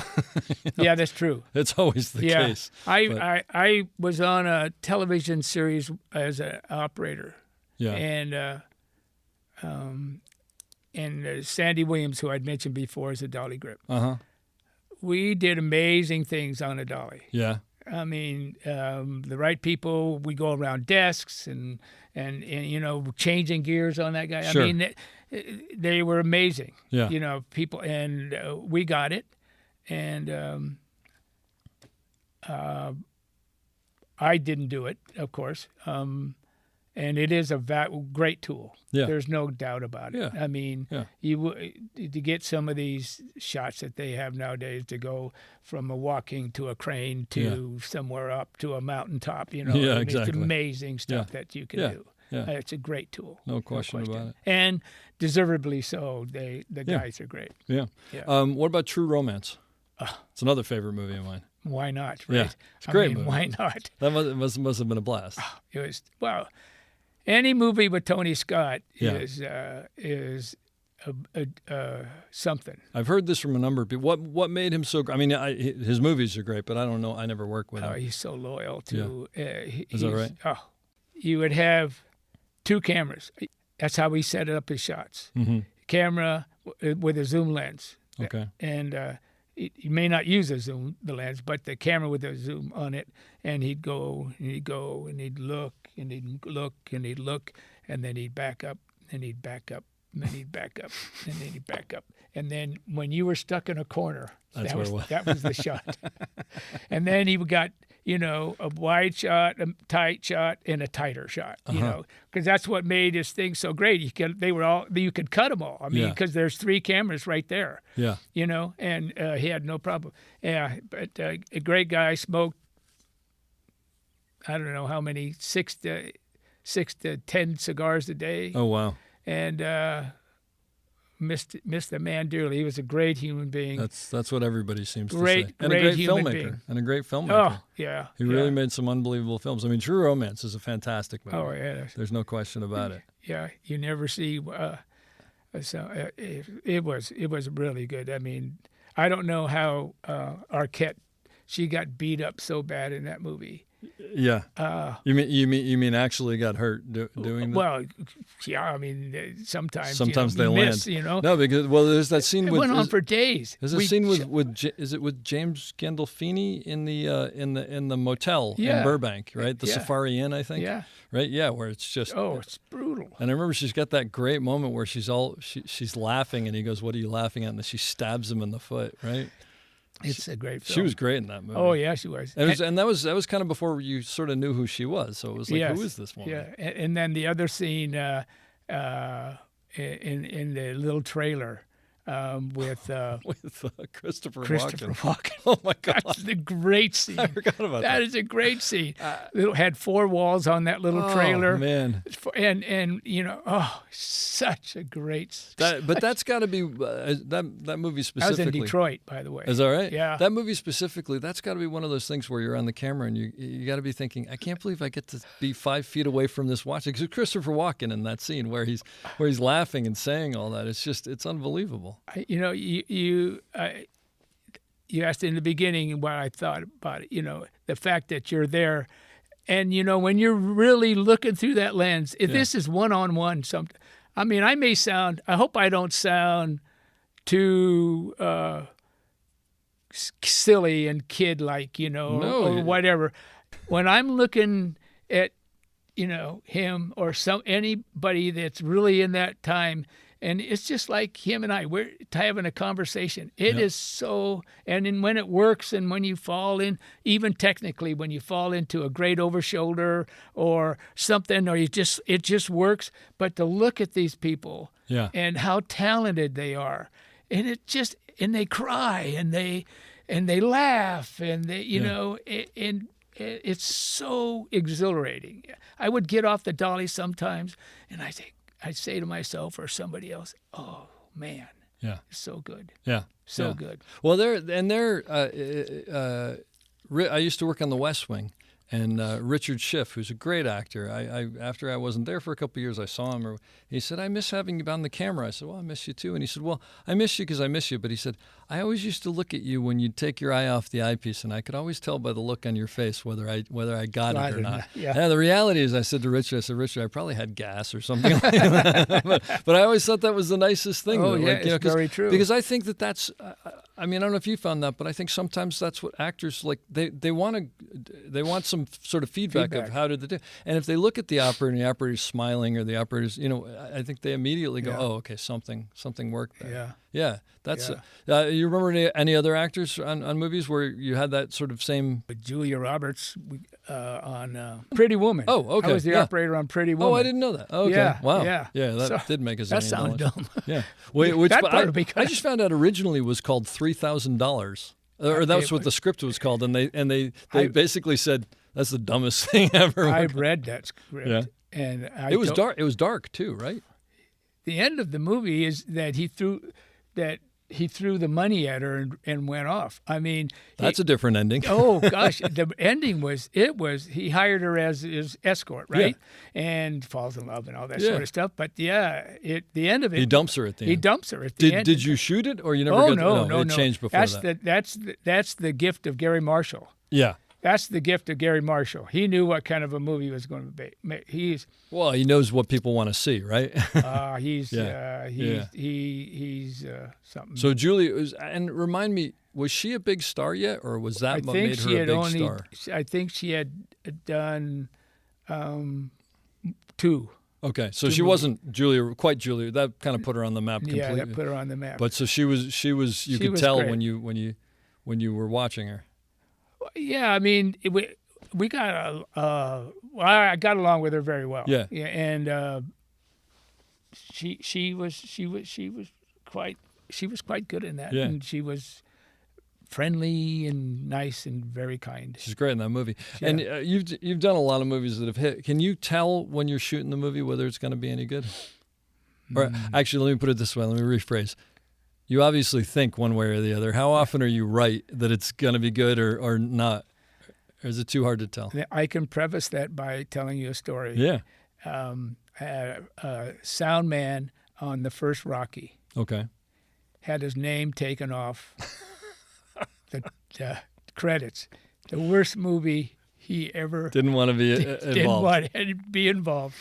Yeah, that's true. it's always the case. I was on a television series as an operator. Yeah. And Sandy Williams, who I'd mentioned before, is a dolly grip. Uh-huh. We did amazing things on a dolly. Yeah. I mean, the right people. We go around desks and changing gears on that guy. Sure. I mean, they were amazing. Yeah. People, and we got it, and I didn't do it, of course. And it is a great tool. Yeah. There's no doubt about it. Yeah. I mean, to get some of these shots that they have nowadays, to go from a walking to a crane to somewhere up to a mountaintop, Yeah, I mean, exactly. It's amazing stuff that you can do. Yeah. It's a great tool. No question about it. And deservedly so. The guys are great. Yeah. Yeah. What about True Romance? It's another favorite movie of mine. Why not? Right? Yeah. It's a great movie. Why not? That must have been a blast. It was, well, any movie with Tony Scott is something. I've heard this from a number of people. What made him so? I mean, his movies are great, but I don't know. I never worked with him. He's so loyal to. Is that right? Oh, you would have 2 cameras. That's how he set up his shots. Mm-hmm. Camera with a zoom lens. Okay. And you may not use the lens, but the camera with a zoom on it, and he'd go, and he'd look, and he'd look, and he'd look, and then he'd back up, and he'd back up, and then he'd back up, and then he'd back up. And then when you were stuck in a corner, that was the shot. And then he got, a wide shot, a tight shot, and a tighter shot, because that's what made his thing so great. You could cut them all. I mean, because there's 3 cameras right there. Yeah. And he had no problem. Yeah, but a great guy. Smoked, I don't know how many, 6 to 10 cigars a day. Oh wow. And missed the man dearly. He was a great human being. That's what everybody seems to say. Great And a great human filmmaker. being. And a great filmmaker. Oh, yeah. He really made some unbelievable films. I mean, True Romance is a fantastic movie. Oh, yeah. There's no question about it. Yeah, you never see. It was really good. I mean, I don't know how Arquette, she got beat up so bad in that movie. Yeah. You mean actually got hurt doing that? Well, yeah. I mean, sometimes they miss, land. No, because there's that scene. It went on for days. There's a scene is it with James Gandolfini in the motel in Burbank, right? The Safari Inn, I think. Yeah. Right. Yeah, where it's just. Oh, it's brutal. And I remember she's got that great moment where she's laughing, and he goes, "What are you laughing at?" And then she stabs him in the foot, right? It's a great film. She was great in that movie. Oh yeah, she was. And that was kind of before you sort of knew who she was. So it was like, who is this woman? Yeah, and then the other scene in the little trailer with Christopher Christopher Walken. Walken. Oh my God. That's the great scene. I forgot about that. That is a great scene. It had 4 walls on that little Oh, trailer. man. And such a great. But that's got to be that movie I was specifically. in Detroit, by the way. Is that right? Yeah. That movie specifically, that's got to be one of those things where you're on the camera and you got to be thinking, I can't believe I get to be 5 feet away from this watching. Because Christopher Walken in that scene where he's laughing and saying all that, it's unbelievable. You asked in the beginning what I thought about it. The fact that you're there, and when you're really looking through that lens, if this is one-on-one, I hope I don't sound too silly and kid-like, or whatever. When I'm looking at, him or anybody that's really in that time, and it's just like him and we're having a conversation. It is so, and then when it works, and when you fall in, even technically, when you fall into a great overshoulder or something, or it just works. But to look at these people and how talented they are, and and they cry and they laugh and they, it's so exhilarating. I would get off the dolly sometimes, and I'd say to myself or somebody else, "Oh man, it's so good, so good." Well, I used to work on The West Wing, and Richard Schiff, who's a great actor. After I wasn't there for a couple of years, I saw him. He said, "I miss having you on the camera." I said, "Well, I miss you too." And he said, "Well, I miss you because I miss you." But he said, "I always used to look at you when you'd take your eye off the eyepiece, and I could always tell by the look on your face whether I got it or not." Yeah. The reality is, I said to Richard, I probably had gas or something like that. but I always thought that was the nicest thing. Oh, it's very true. Because I think that's. I don't know if you found that, but I think sometimes that's what actors like. They want some sort of feedback of how did they do. And if they look at the operator and the operator's smiling or the operator's, I think they immediately go, "Oh, okay, something worked there." Yeah, that's. You remember any other actors on movies where you had that sort of same? Julia Roberts on Pretty Woman. Oh, okay. I was the operator on Pretty Woman. Oh, I didn't know that. Okay. Yeah, Wow. yeah. That did make us. That sounds dumb. Yeah. Which That part would be I just found out originally was called $3,000, or that was what the script was called, and they basically said that's the dumbest thing ever. I've read that script, and it was dark. It was dark too, right? The end of the movie is that he threw the money at her and went off. That's a different ending. Oh gosh, the ending was he hired her as his escort, right? And falls in love and all that sort of stuff. But the end of it, he dumps her at the end. He dumps her at the end. Did you shoot it or you never? Oh no, it changed before That's the gift of Gary Marshall. Yeah. That's the gift of Gary Marshall. He knew what kind of a movie he was going to be. He knows what people want to see, right? He's something. So Julia and remind me, was she a big star yet, or was that what made her a big star? I think she had done 2. Okay, so she wasn't quite Julia. That kind of put her on the map completely. Yeah, that put her on the map. But so she was. You could tell great. when you were watching her. Yeah, we got I got along with her very well. Yeah, and she was quite good in that. Yeah. And she was friendly and nice and very kind. She's great in that movie. Yeah. And you've done a lot of movies that have hit. Can you tell when you're shooting the movie whether it's going to be any good? Or actually, let me put it this way. Let me rephrase. You obviously think one way or the other. How often are you right that it's going to be good or not? Or is it too hard to tell? I can preface that by telling you a story. Yeah. I had a sound man on the first Rocky. Okay. Had his name taken off the credits. The worst movie he ever didn't want to be involved. Didn't want to be involved.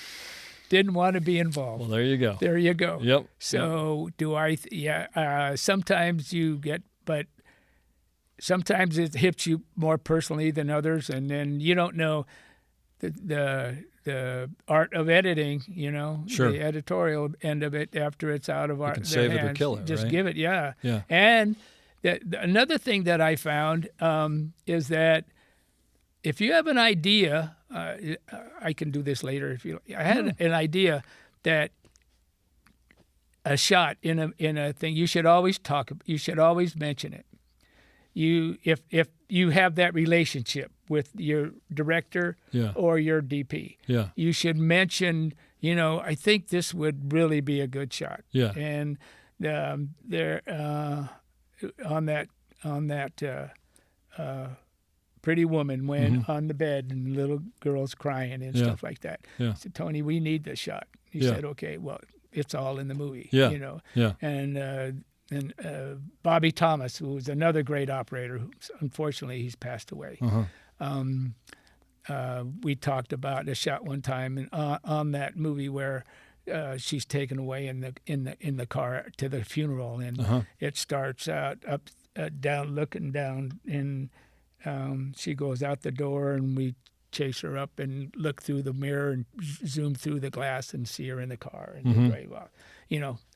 Didn't want to be involved. Well, there you go. There you go. Yep. So do I? Sometimes you get, but sometimes it hits you more personally than others, and then you don't know the art of editing. Sure. The editorial end of it after it's out of our can their save hands. it or kill it. Just right? give it, yeah. Yeah. And another thing that I found is that if you have an idea. I can do this later if you. I had an idea that a shot in a thing, you should always mention it. If you have that relationship with your director or your DP, you should mention, I think this would really be a good shot. Yeah. And there on that Pretty Woman when on the bed and little girls crying and stuff like that. Yeah. I said, Tony, we need this shot. He said, okay, well, it's all in the movie. Yeah. Yeah. And Bobby Thomas, who was another great operator, who unfortunately he's passed away. We talked about a shot one time on that movie where she's taken away in the car to the funeral, and it starts out up down, looking down, and she goes out the door, and we chase her up and look through the mirror and zoom through the glass and see her in the car. And very well,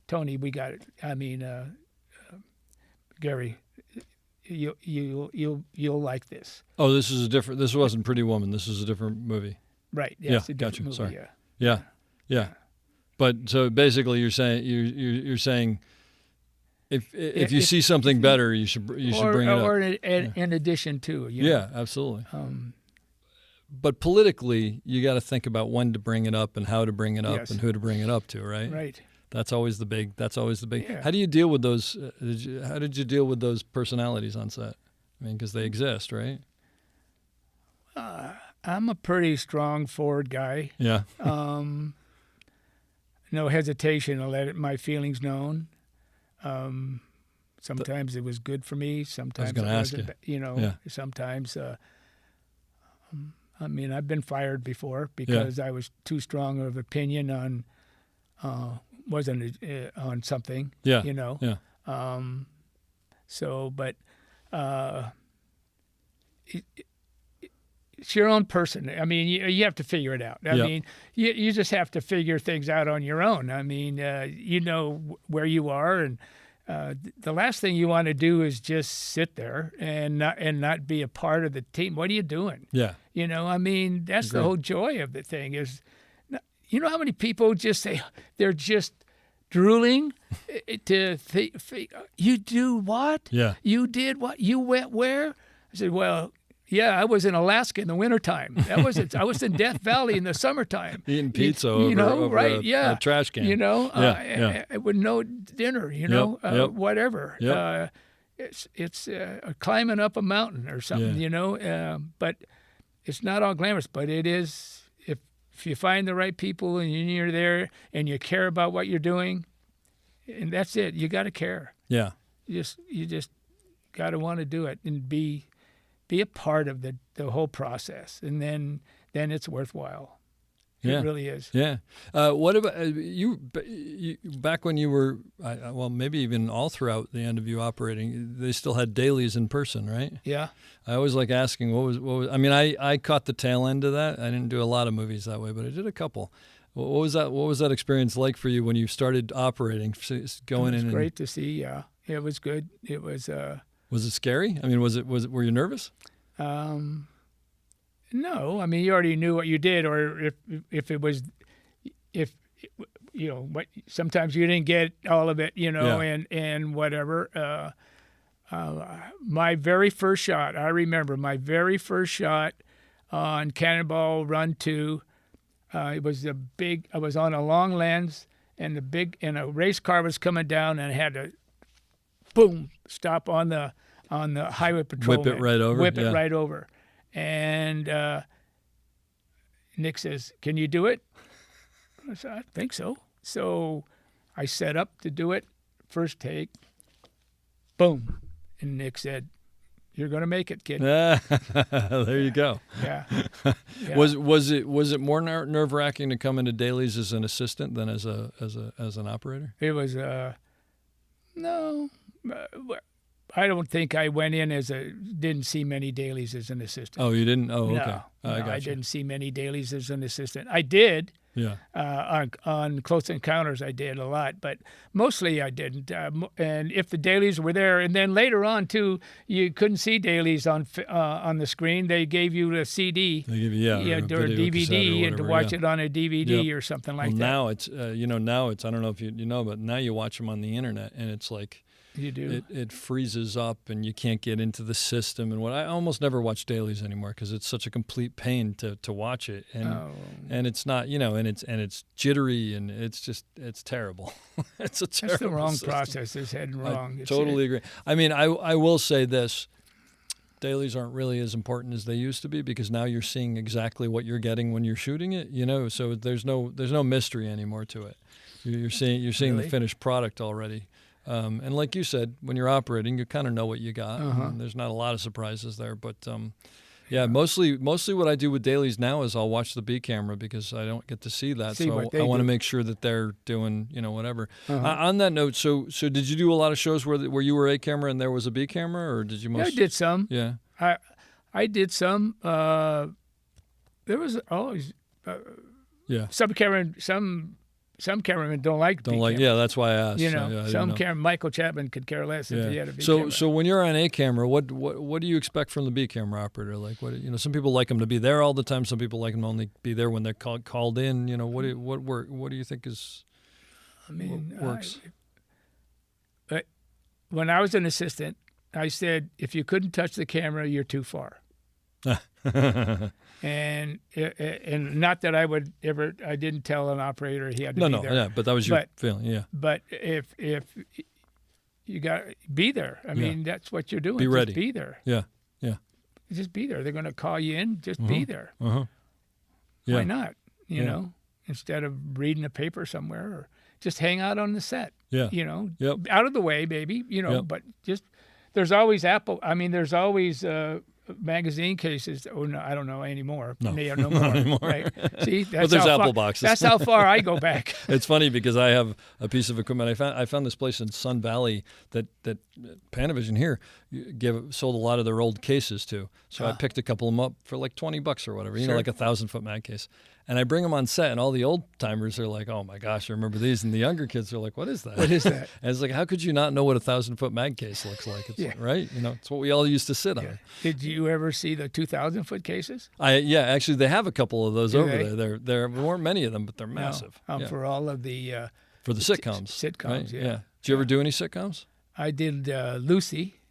Tony, we got it. I mean, Gary, you'll like this. Oh, this is a different. This wasn't Pretty Woman. This is a different movie. Right. Yeah. It's a different movie, Sorry. Yeah. But so basically, you're saying if you see something better, you should bring it up. Or in addition to. Yeah, absolutely. But politically, you got to think about when to bring it up and how to bring it up and who to bring it up to, right? Right. That's always the big. Yeah. How do you deal with those? How did you deal with those personalities on set? I mean, because they exist, right? I'm a pretty strong forward guy. Yeah. No hesitation to let my feelings known. Sometimes it was good for me. Sometimes it wasn't. Sometimes. I mean, I've been fired before because I was too strong of opinion on on something. Yeah. Yeah. It's your own person. I mean, you have to figure it out. I mean, you just have to figure things out on your own. I mean, you know where you are, and the last thing you want to do is just sit there and not be a part of the team. What are you doing? Yeah. I mean, that's the whole joy of the thing is, how many people just say they're just drooling you do what? Yeah. You did what? You went where? I said, well, yeah, I was in Alaska in the wintertime. I was in Death Valley in the summertime. Eating pizza over a trash can. With no dinner, whatever. Yep. It's climbing up a mountain or something, but it's not all glamorous, but it is. If you find the right people and you're there and you care about what you're doing, and that's it. You got to care. Yeah. You just got to want to do it and be a part of the whole process, and then it's worthwhile. It really is. Yeah. What about you? Back when you were, maybe even all throughout the end of you operating, they still had dailies in person, right? Yeah. I always like asking what was. I mean, I caught the tail end of that. I didn't do a lot of movies that way, but I did a couple. What was that experience like for you when you started operating? Going in. It was great to see. Yeah, it was good. It was. Was it scary? I mean, were you nervous? No, I mean you already knew what you did, or if sometimes you didn't get all of it, and whatever. My very first shot, I remember my very first shot on Cannonball Run 2. It was I was on a long lens, and a race car was coming down, and I had to, boom, stop on the highway patrol. Whip it right over. Whip it right over. And Nick says, "Can you do it?" I said, "I think so." So I set up to do it. First take, boom. And Nick said, "You're going to make it, kid." There you go. Yeah. Was it more nerve-wracking to come into dailies as an assistant than as an operator? It was no. I don't think I went in didn't see many dailies as an assistant. Oh, you didn't? Oh, okay. No, I didn't see many dailies as an assistant. I did, Yeah. On Close Encounters, I did a lot, but mostly I didn't. And if the dailies were there, and then later on too, you couldn't see dailies on the screen. They gave you a CD, They give you or a DVD, and to watch it on a DVD Yep. or something like Well, that. now it's now it's I don't know if you know, but now you watch them on the internet, and it's like You do. it freezes up, and you can't get into the system. And what I almost never watch dailies anymore because it's such a complete pain to watch it, and it's not and it's jittery, and it's terrible. It's a terrible. That's the wrong system. process. It's heading wrong. I totally agree. I mean, I will say this. Dailies aren't really as important as they used to be because now you're seeing exactly what you're getting when you're shooting it, so there's no mystery anymore to it. You're seeing Really? the finished product already. And like you said, when you're operating, you kind of know what you got. And there's not a lot of surprises there, but mostly what I do with dailies now is I'll watch the B camera because I don't get to see that. See what So they I want to do. make sure that they're doing, whatever. On that note, so did you do a lot of shows where you were A camera and there was a B camera, or did you Yeah, I most? did some. Yeah. I did some. There was always Yeah. some cameramen don't like Don't B like. camera. Yeah, that's why I asked. So, yeah, I didn't some know. camera. Michael Chapman could care less if he had a B So camera. so when you're on A camera, what do you expect from the B camera operator? Like some people like them to be there all the time. Some people like them to only be there when they're called in. What do you think is what works? When I was an assistant, I said, if you couldn't touch the camera, you're too far. And not that I didn't tell an operator he had to be there. Yeah, but that was your feeling, yeah. But if you got be there, I mean, that's what you're doing. Be Just ready. be there. Yeah. Just be there. They're going to call you in. Just be there. Yeah. Why not? You know, instead of reading a paper somewhere, or just hang out on the set. Yeah. Yep. Out of the way, baby. Yep. But just there's always there's always magazine cases. Oh no, I don't know anymore. No. They are no more. anymore. Right? See, But there's Apple boxes. That's how far I go back. It's funny because I have a piece of equipment. I found this place in Sun Valley that Panavision here sold a lot of their old cases to. So I picked a couple of them up for like $20 or whatever. Sure. Like a 1,000-foot mag case. And I bring them on set, and all the old timers are like, "Oh my gosh, I remember these," and the younger kids are like, "What is that? What is that?" And it's like, how could you not know what a 1,000-foot mag case looks like? It's like, right? It's what we all used to sit on. Did you ever see the 2,000-foot cases? Actually, they have a couple of those Do over they? there. There weren't many of them, but they're massive. No, for all of the For the sitcoms. sitcoms, right? yeah. Did you ever do any sitcoms? I did Lucy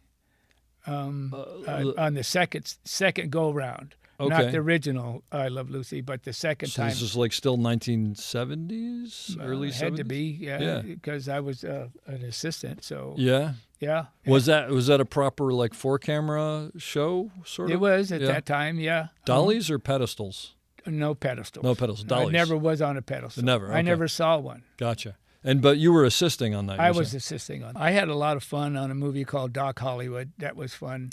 on the second go round. Okay. Not the original I Love Lucy, but the second So time. this is like still 1970s, early 70s? Had to be, Yeah. because I was an assistant. So Yeah. yeah, Was that a proper like 4-camera show sort of? it was at Yeah. that time. Yeah, Dollies or pedestals? no pedestals. No pedestals. Dollies. I never was on a pedestal. Never, I okay. never saw one. Gotcha. But you were assisting on that. I you was said. assisting on. I had a lot of fun on a movie called Doc Hollywood. That was fun.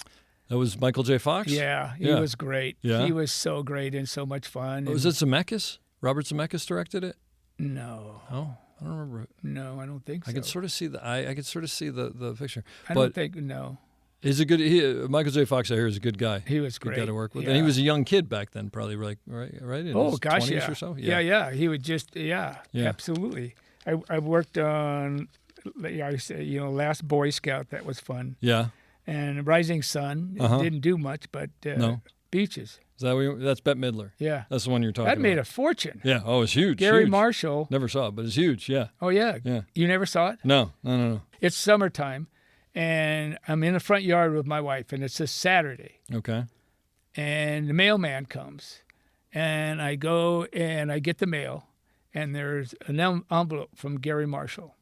That was Michael J. Fox? Yeah, he Yeah. was great. Yeah. He was so great and so much fun. Was it Zemeckis? Robert Zemeckis directed it? No, Oh, I don't remember. no, I don't think so. I could sort of see I could sort of see the picture. I But don't think no. he's a good Michael J. Fox I hear is a good guy. He was Good great. guy to work with. Yeah. And he was a young kid back then, probably right in Oh his gosh, 20s yeah. or so. Yeah. He would just Yeah. absolutely. I worked on, I say, Last Boy Scout. That was fun. Yeah. And Rising Sun. It Uh-huh. didn't do much, but No. Beaches. Is that that's Bette Midler. Yeah. That's the one you're talking That made about. a fortune. Yeah. Oh, it's huge. Gary huge. Marshall. Never saw it, but it's huge. Yeah. Oh yeah. Yeah. You never saw it? No. It's summertime, and I'm in the front yard with my wife, and it's a Saturday. Okay. And the mailman comes, and I go and I get the mail, and there's an envelope from Gary Marshall,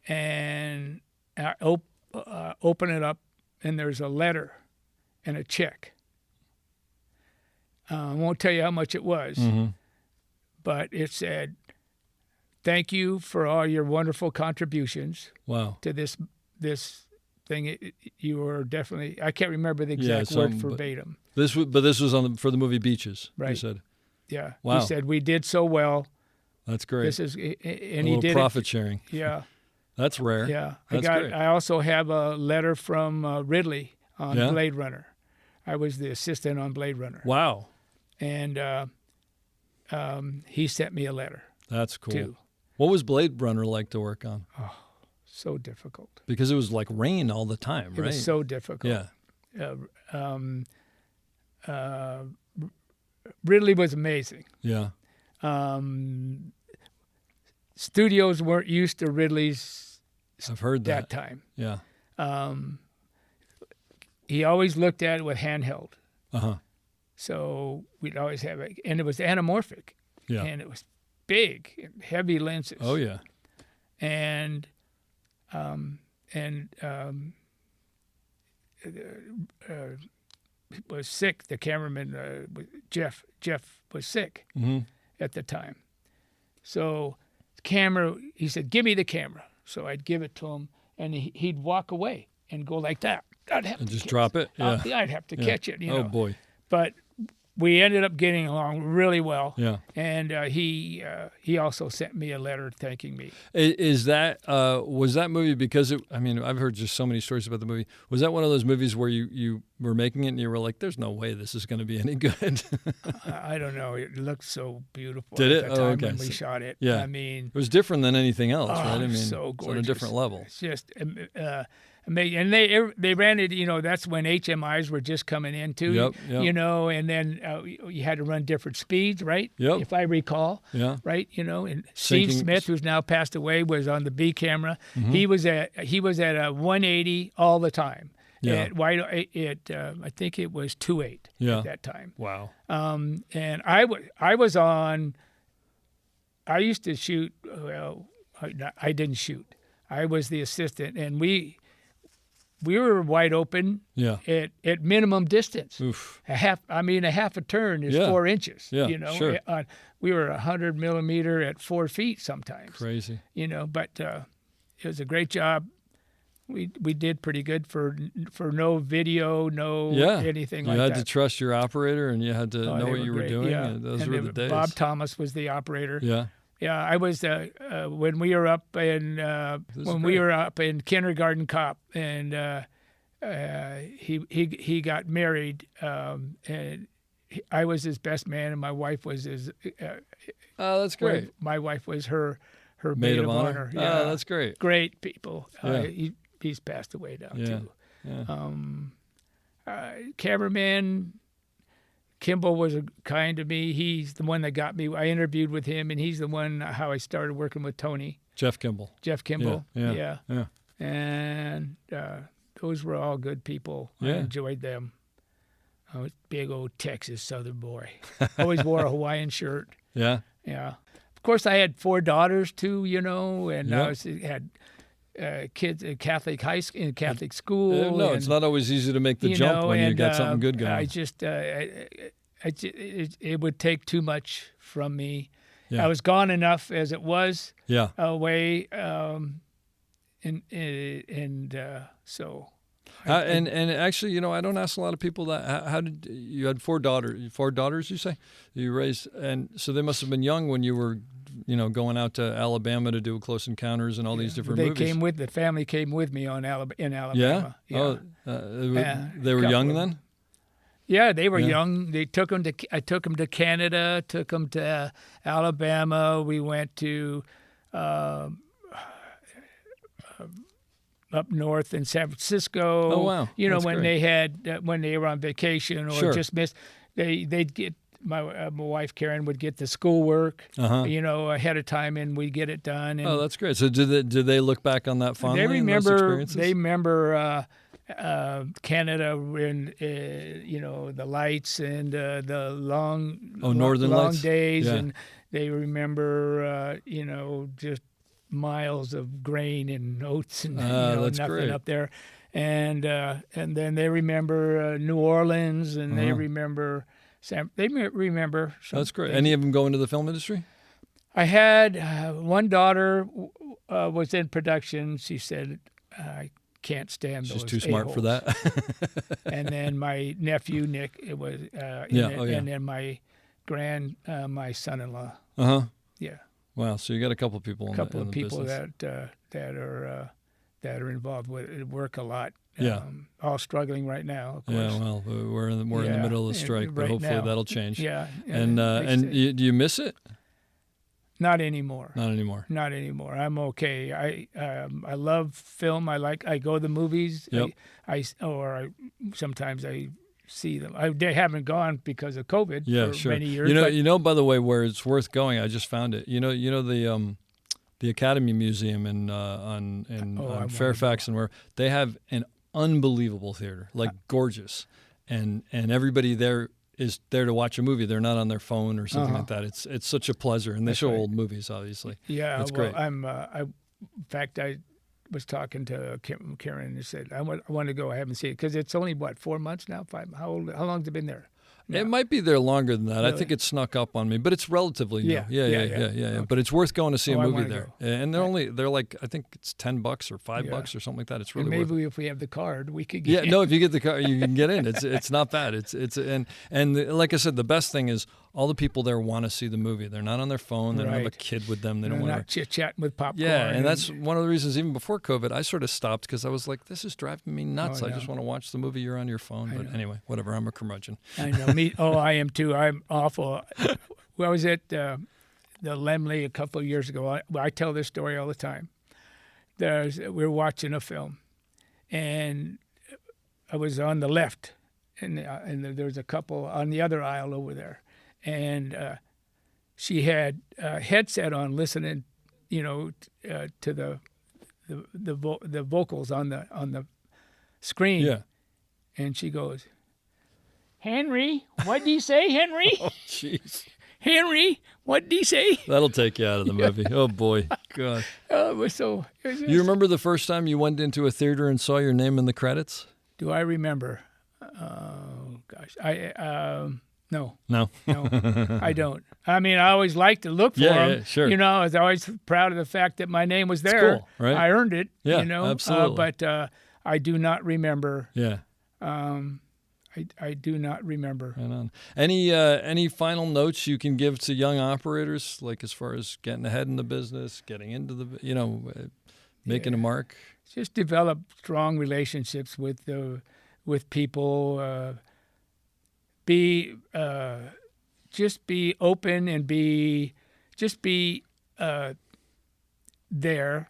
and I open it up, and there's a letter and a check. I won't tell you how much it was, but it said, "Thank you for all your wonderful contributions Wow. to this thing. You were definitely, I can't remember the Yeah, exact some- word but- verbatim. This was for the movie Beaches. You Right. said Yeah. Wow. He said, we did so well. that's great. This is, a and little he did profit it. sharing. Yeah. That's rare. Yeah. That's great. I also have a letter from Ridley on Yeah? Blade Runner. I was the assistant on Blade Runner. Wow. And he sent me a letter That's cool. too. What was Blade Runner like to work on? So difficult. Because it was like rain all the time, It right? was so difficult. Yeah. Ridley was amazing. Yeah. Studios weren't used to Ridley's I've heard that that. time. Yeah. He always looked at it with handheld. Uh-huh. So we'd always have it. And it was anamorphic. Yeah. And it was big, and heavy lenses. Oh, yeah. And was sick. The cameraman, Jeff was sick at the time. So he said, give me the camera. So I'd give it to him, and he'd walk away and go like that. And just drop it? Yeah. I'd have to catch it, Oh, boy. But we ended up getting along really well. Yeah. And he also sent me a letter thanking me. Was that movie because I've heard just so many stories about the movie. Was that one of those movies where you were making it and you were like, there's no way this is going to be any good? I don't know. It looked so beautiful Did it? at the time okay. when we shot it. Yeah. It was different than anything else, right? so it's gorgeous. on a different level. It's just amazing. And they ran it, that's when HMIs were just coming in too, Yep. and then you had to run different speeds, right? Yep. If I recall. Yeah. Right, and Steve Syncing. Smith, who's now passed away, was on the B camera. Mm-hmm. He was at a 180 all the time. Yeah. I think it was 2.8 Yeah. at that time. Wow. And I was on. I used to shoot. Well, I didn't shoot. I was the assistant, and we were wide open. Yeah. At minimum distance. Oof. A half a turn is Yeah. 4 inches. Yeah, sure. We were 100 millimeter at 4 feet sometimes. Crazy. But it was a great job. We did pretty good for no video, anything like You that. had to trust your operator, and you had to know They what you were great, doing. yeah. And those And were the days. Bob Thomas was the operator. Yeah. Yeah, I was when we were up in we were up in Kindergarten Cop, and he got married, and I was his best man, and my wife was his. Oh, that's great. My wife was her Maid of honor. Yeah, Oh, that's great. Great people. Yeah. He's passed away now Yeah. too. Yeah. Cameraman Kimball was kind to me. He's the one that got me. I interviewed with him, and he's the one how I started working with Tony. Jeff Kimball. Jeff Kimball. Yeah. And those were all good people. Yeah. I enjoyed them. I was a big old Texas Southern boy. Always wore a Hawaiian shirt. Yeah. Yeah. Of course, I had 4 daughters too, and Yeah. I had kids in Catholic in Catholic school. No, it's not always easy to make the jump when you got something good going. I just, it would take too much from me. Yeah. I was gone enough as it was Yeah. away, so. And actually, I don't ask a lot of people that. How did you had 4 daughters? 4 daughters, you say? You raised, and so they must have been young when you were, going out to Alabama to do Close Encounters and all these different movies. The family came with me in Alabama. Yeah. Yeah. They were young then. Yeah, they were young. I took them to Canada, took them to Alabama. We went to up north in San Francisco. Oh wow! That's when great. when they were on vacation or Sure. just missed, they'd get my wife Karen would get the schoolwork, ahead of time, and we'd get it done. And Oh, that's great. So did they look back on that fondly? they in those remember experiences? they remember Canada and the lights and the long Northern long Lights? days, Yeah. and they remember just miles of grain and oats and that's nothing great. up there, and then they remember New Orleans, and they remember remember some That's great. things. Any of them go into the film industry? I had one daughter was in production. She said, "I can't stand those." She's too smart for a-holes." that. And then my nephew Nick, it was, and then my my son-in-law. Uh huh. Yeah, Wow. So you got a couple people. a couple in of the people business. that are that are involved with it work a lot. Yeah. All struggling right now, of course. Yeah, well, we're in the Yeah, middle of the strike, but right hopefully now. that'll change. Yeah. And do you miss it? Not anymore. Not anymore. Not anymore. I'm okay. I love film. I go to the movies. Yep. Sometimes I see them. They haven't gone because of COVID Yeah, for sure. many years. You know. By the way, where it's worth going, I just found it. You know the Academy Museum on Fairfax and where they have an unbelievable theater, like gorgeous, and everybody there is there to watch a movie. They're not on their phone or something like that. It's such a pleasure, and they show old movies, obviously. Yeah, that's great. In fact, I was talking to Karen and said I want to go. I haven't seen it because it's only 4 months now. 5? How long has it been there? No. It might be there longer than that. Really? I think it snuck up on me, but it's relatively new. Yeah. Okay. But it's worth going to see a I movie wanna there. go. And they're like, I think it's $10 or $5 or something like that. It's really And worth it. maybe if we have the card, we could get. Yeah, no, if you get the car, you can get in. It's not bad. And like I said, the best thing is all the people there want to see the movie. They're not on their phone. They don't have a Right. kid with them. They don't They're want not chit-chatting with popcorn. Yeah, and that's one of the reasons. Even before COVID, I sort of stopped because I was like, "This is driving me nuts. I just want to watch the movie. You're on your phone." But anyway, whatever. I'm a curmudgeon. I know. Me. Oh, I am too. I'm awful. Well, I was at the Lemley a couple of years ago. I tell this story all the time. We were watching a film, and I was on the left, and there was a couple on the other aisle over there, and she had a headset on, listening, to the vocals on the screen. Yeah. And she goes, "Henry, what did he say, Henry? Oh, jeez. Henry, what did he say?" That'll take you out of the movie. Oh boy, God. Oh, it was so. It was just, You remember the first time you went into a theater and saw your name in the credits? Do I remember? Oh gosh, no, No. I don't. I mean, I always liked to look for them. Yeah, sure. I was always proud of the fact that my name was there. cool, right? I earned it. Yeah, absolutely. But I do not remember. Yeah. I do not remember. Right on. Any final notes you can give to young operators, like as far as getting ahead in the business, getting into the, making a mark? Just develop strong relationships with people. Just be open and be there,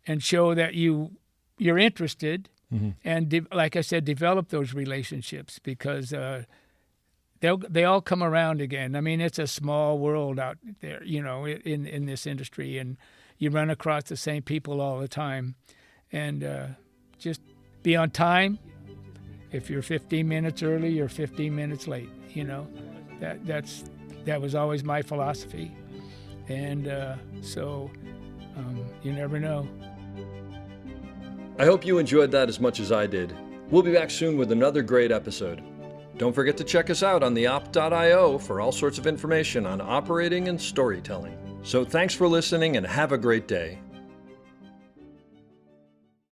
and show that you're interested. Mm-hmm. And like I said, develop those relationships because they all come around again. I mean, it's a small world out there, in this industry, and you run across the same people all the time. And just be on time. If you're 15 minutes early, you're 15 minutes late. That was always my philosophy, and so you never know. I hope you enjoyed that as much as I did. We'll be back soon with another great episode. Don't forget to check us out on theop.io for all sorts of information on operating and storytelling. So thanks for listening and have a great day.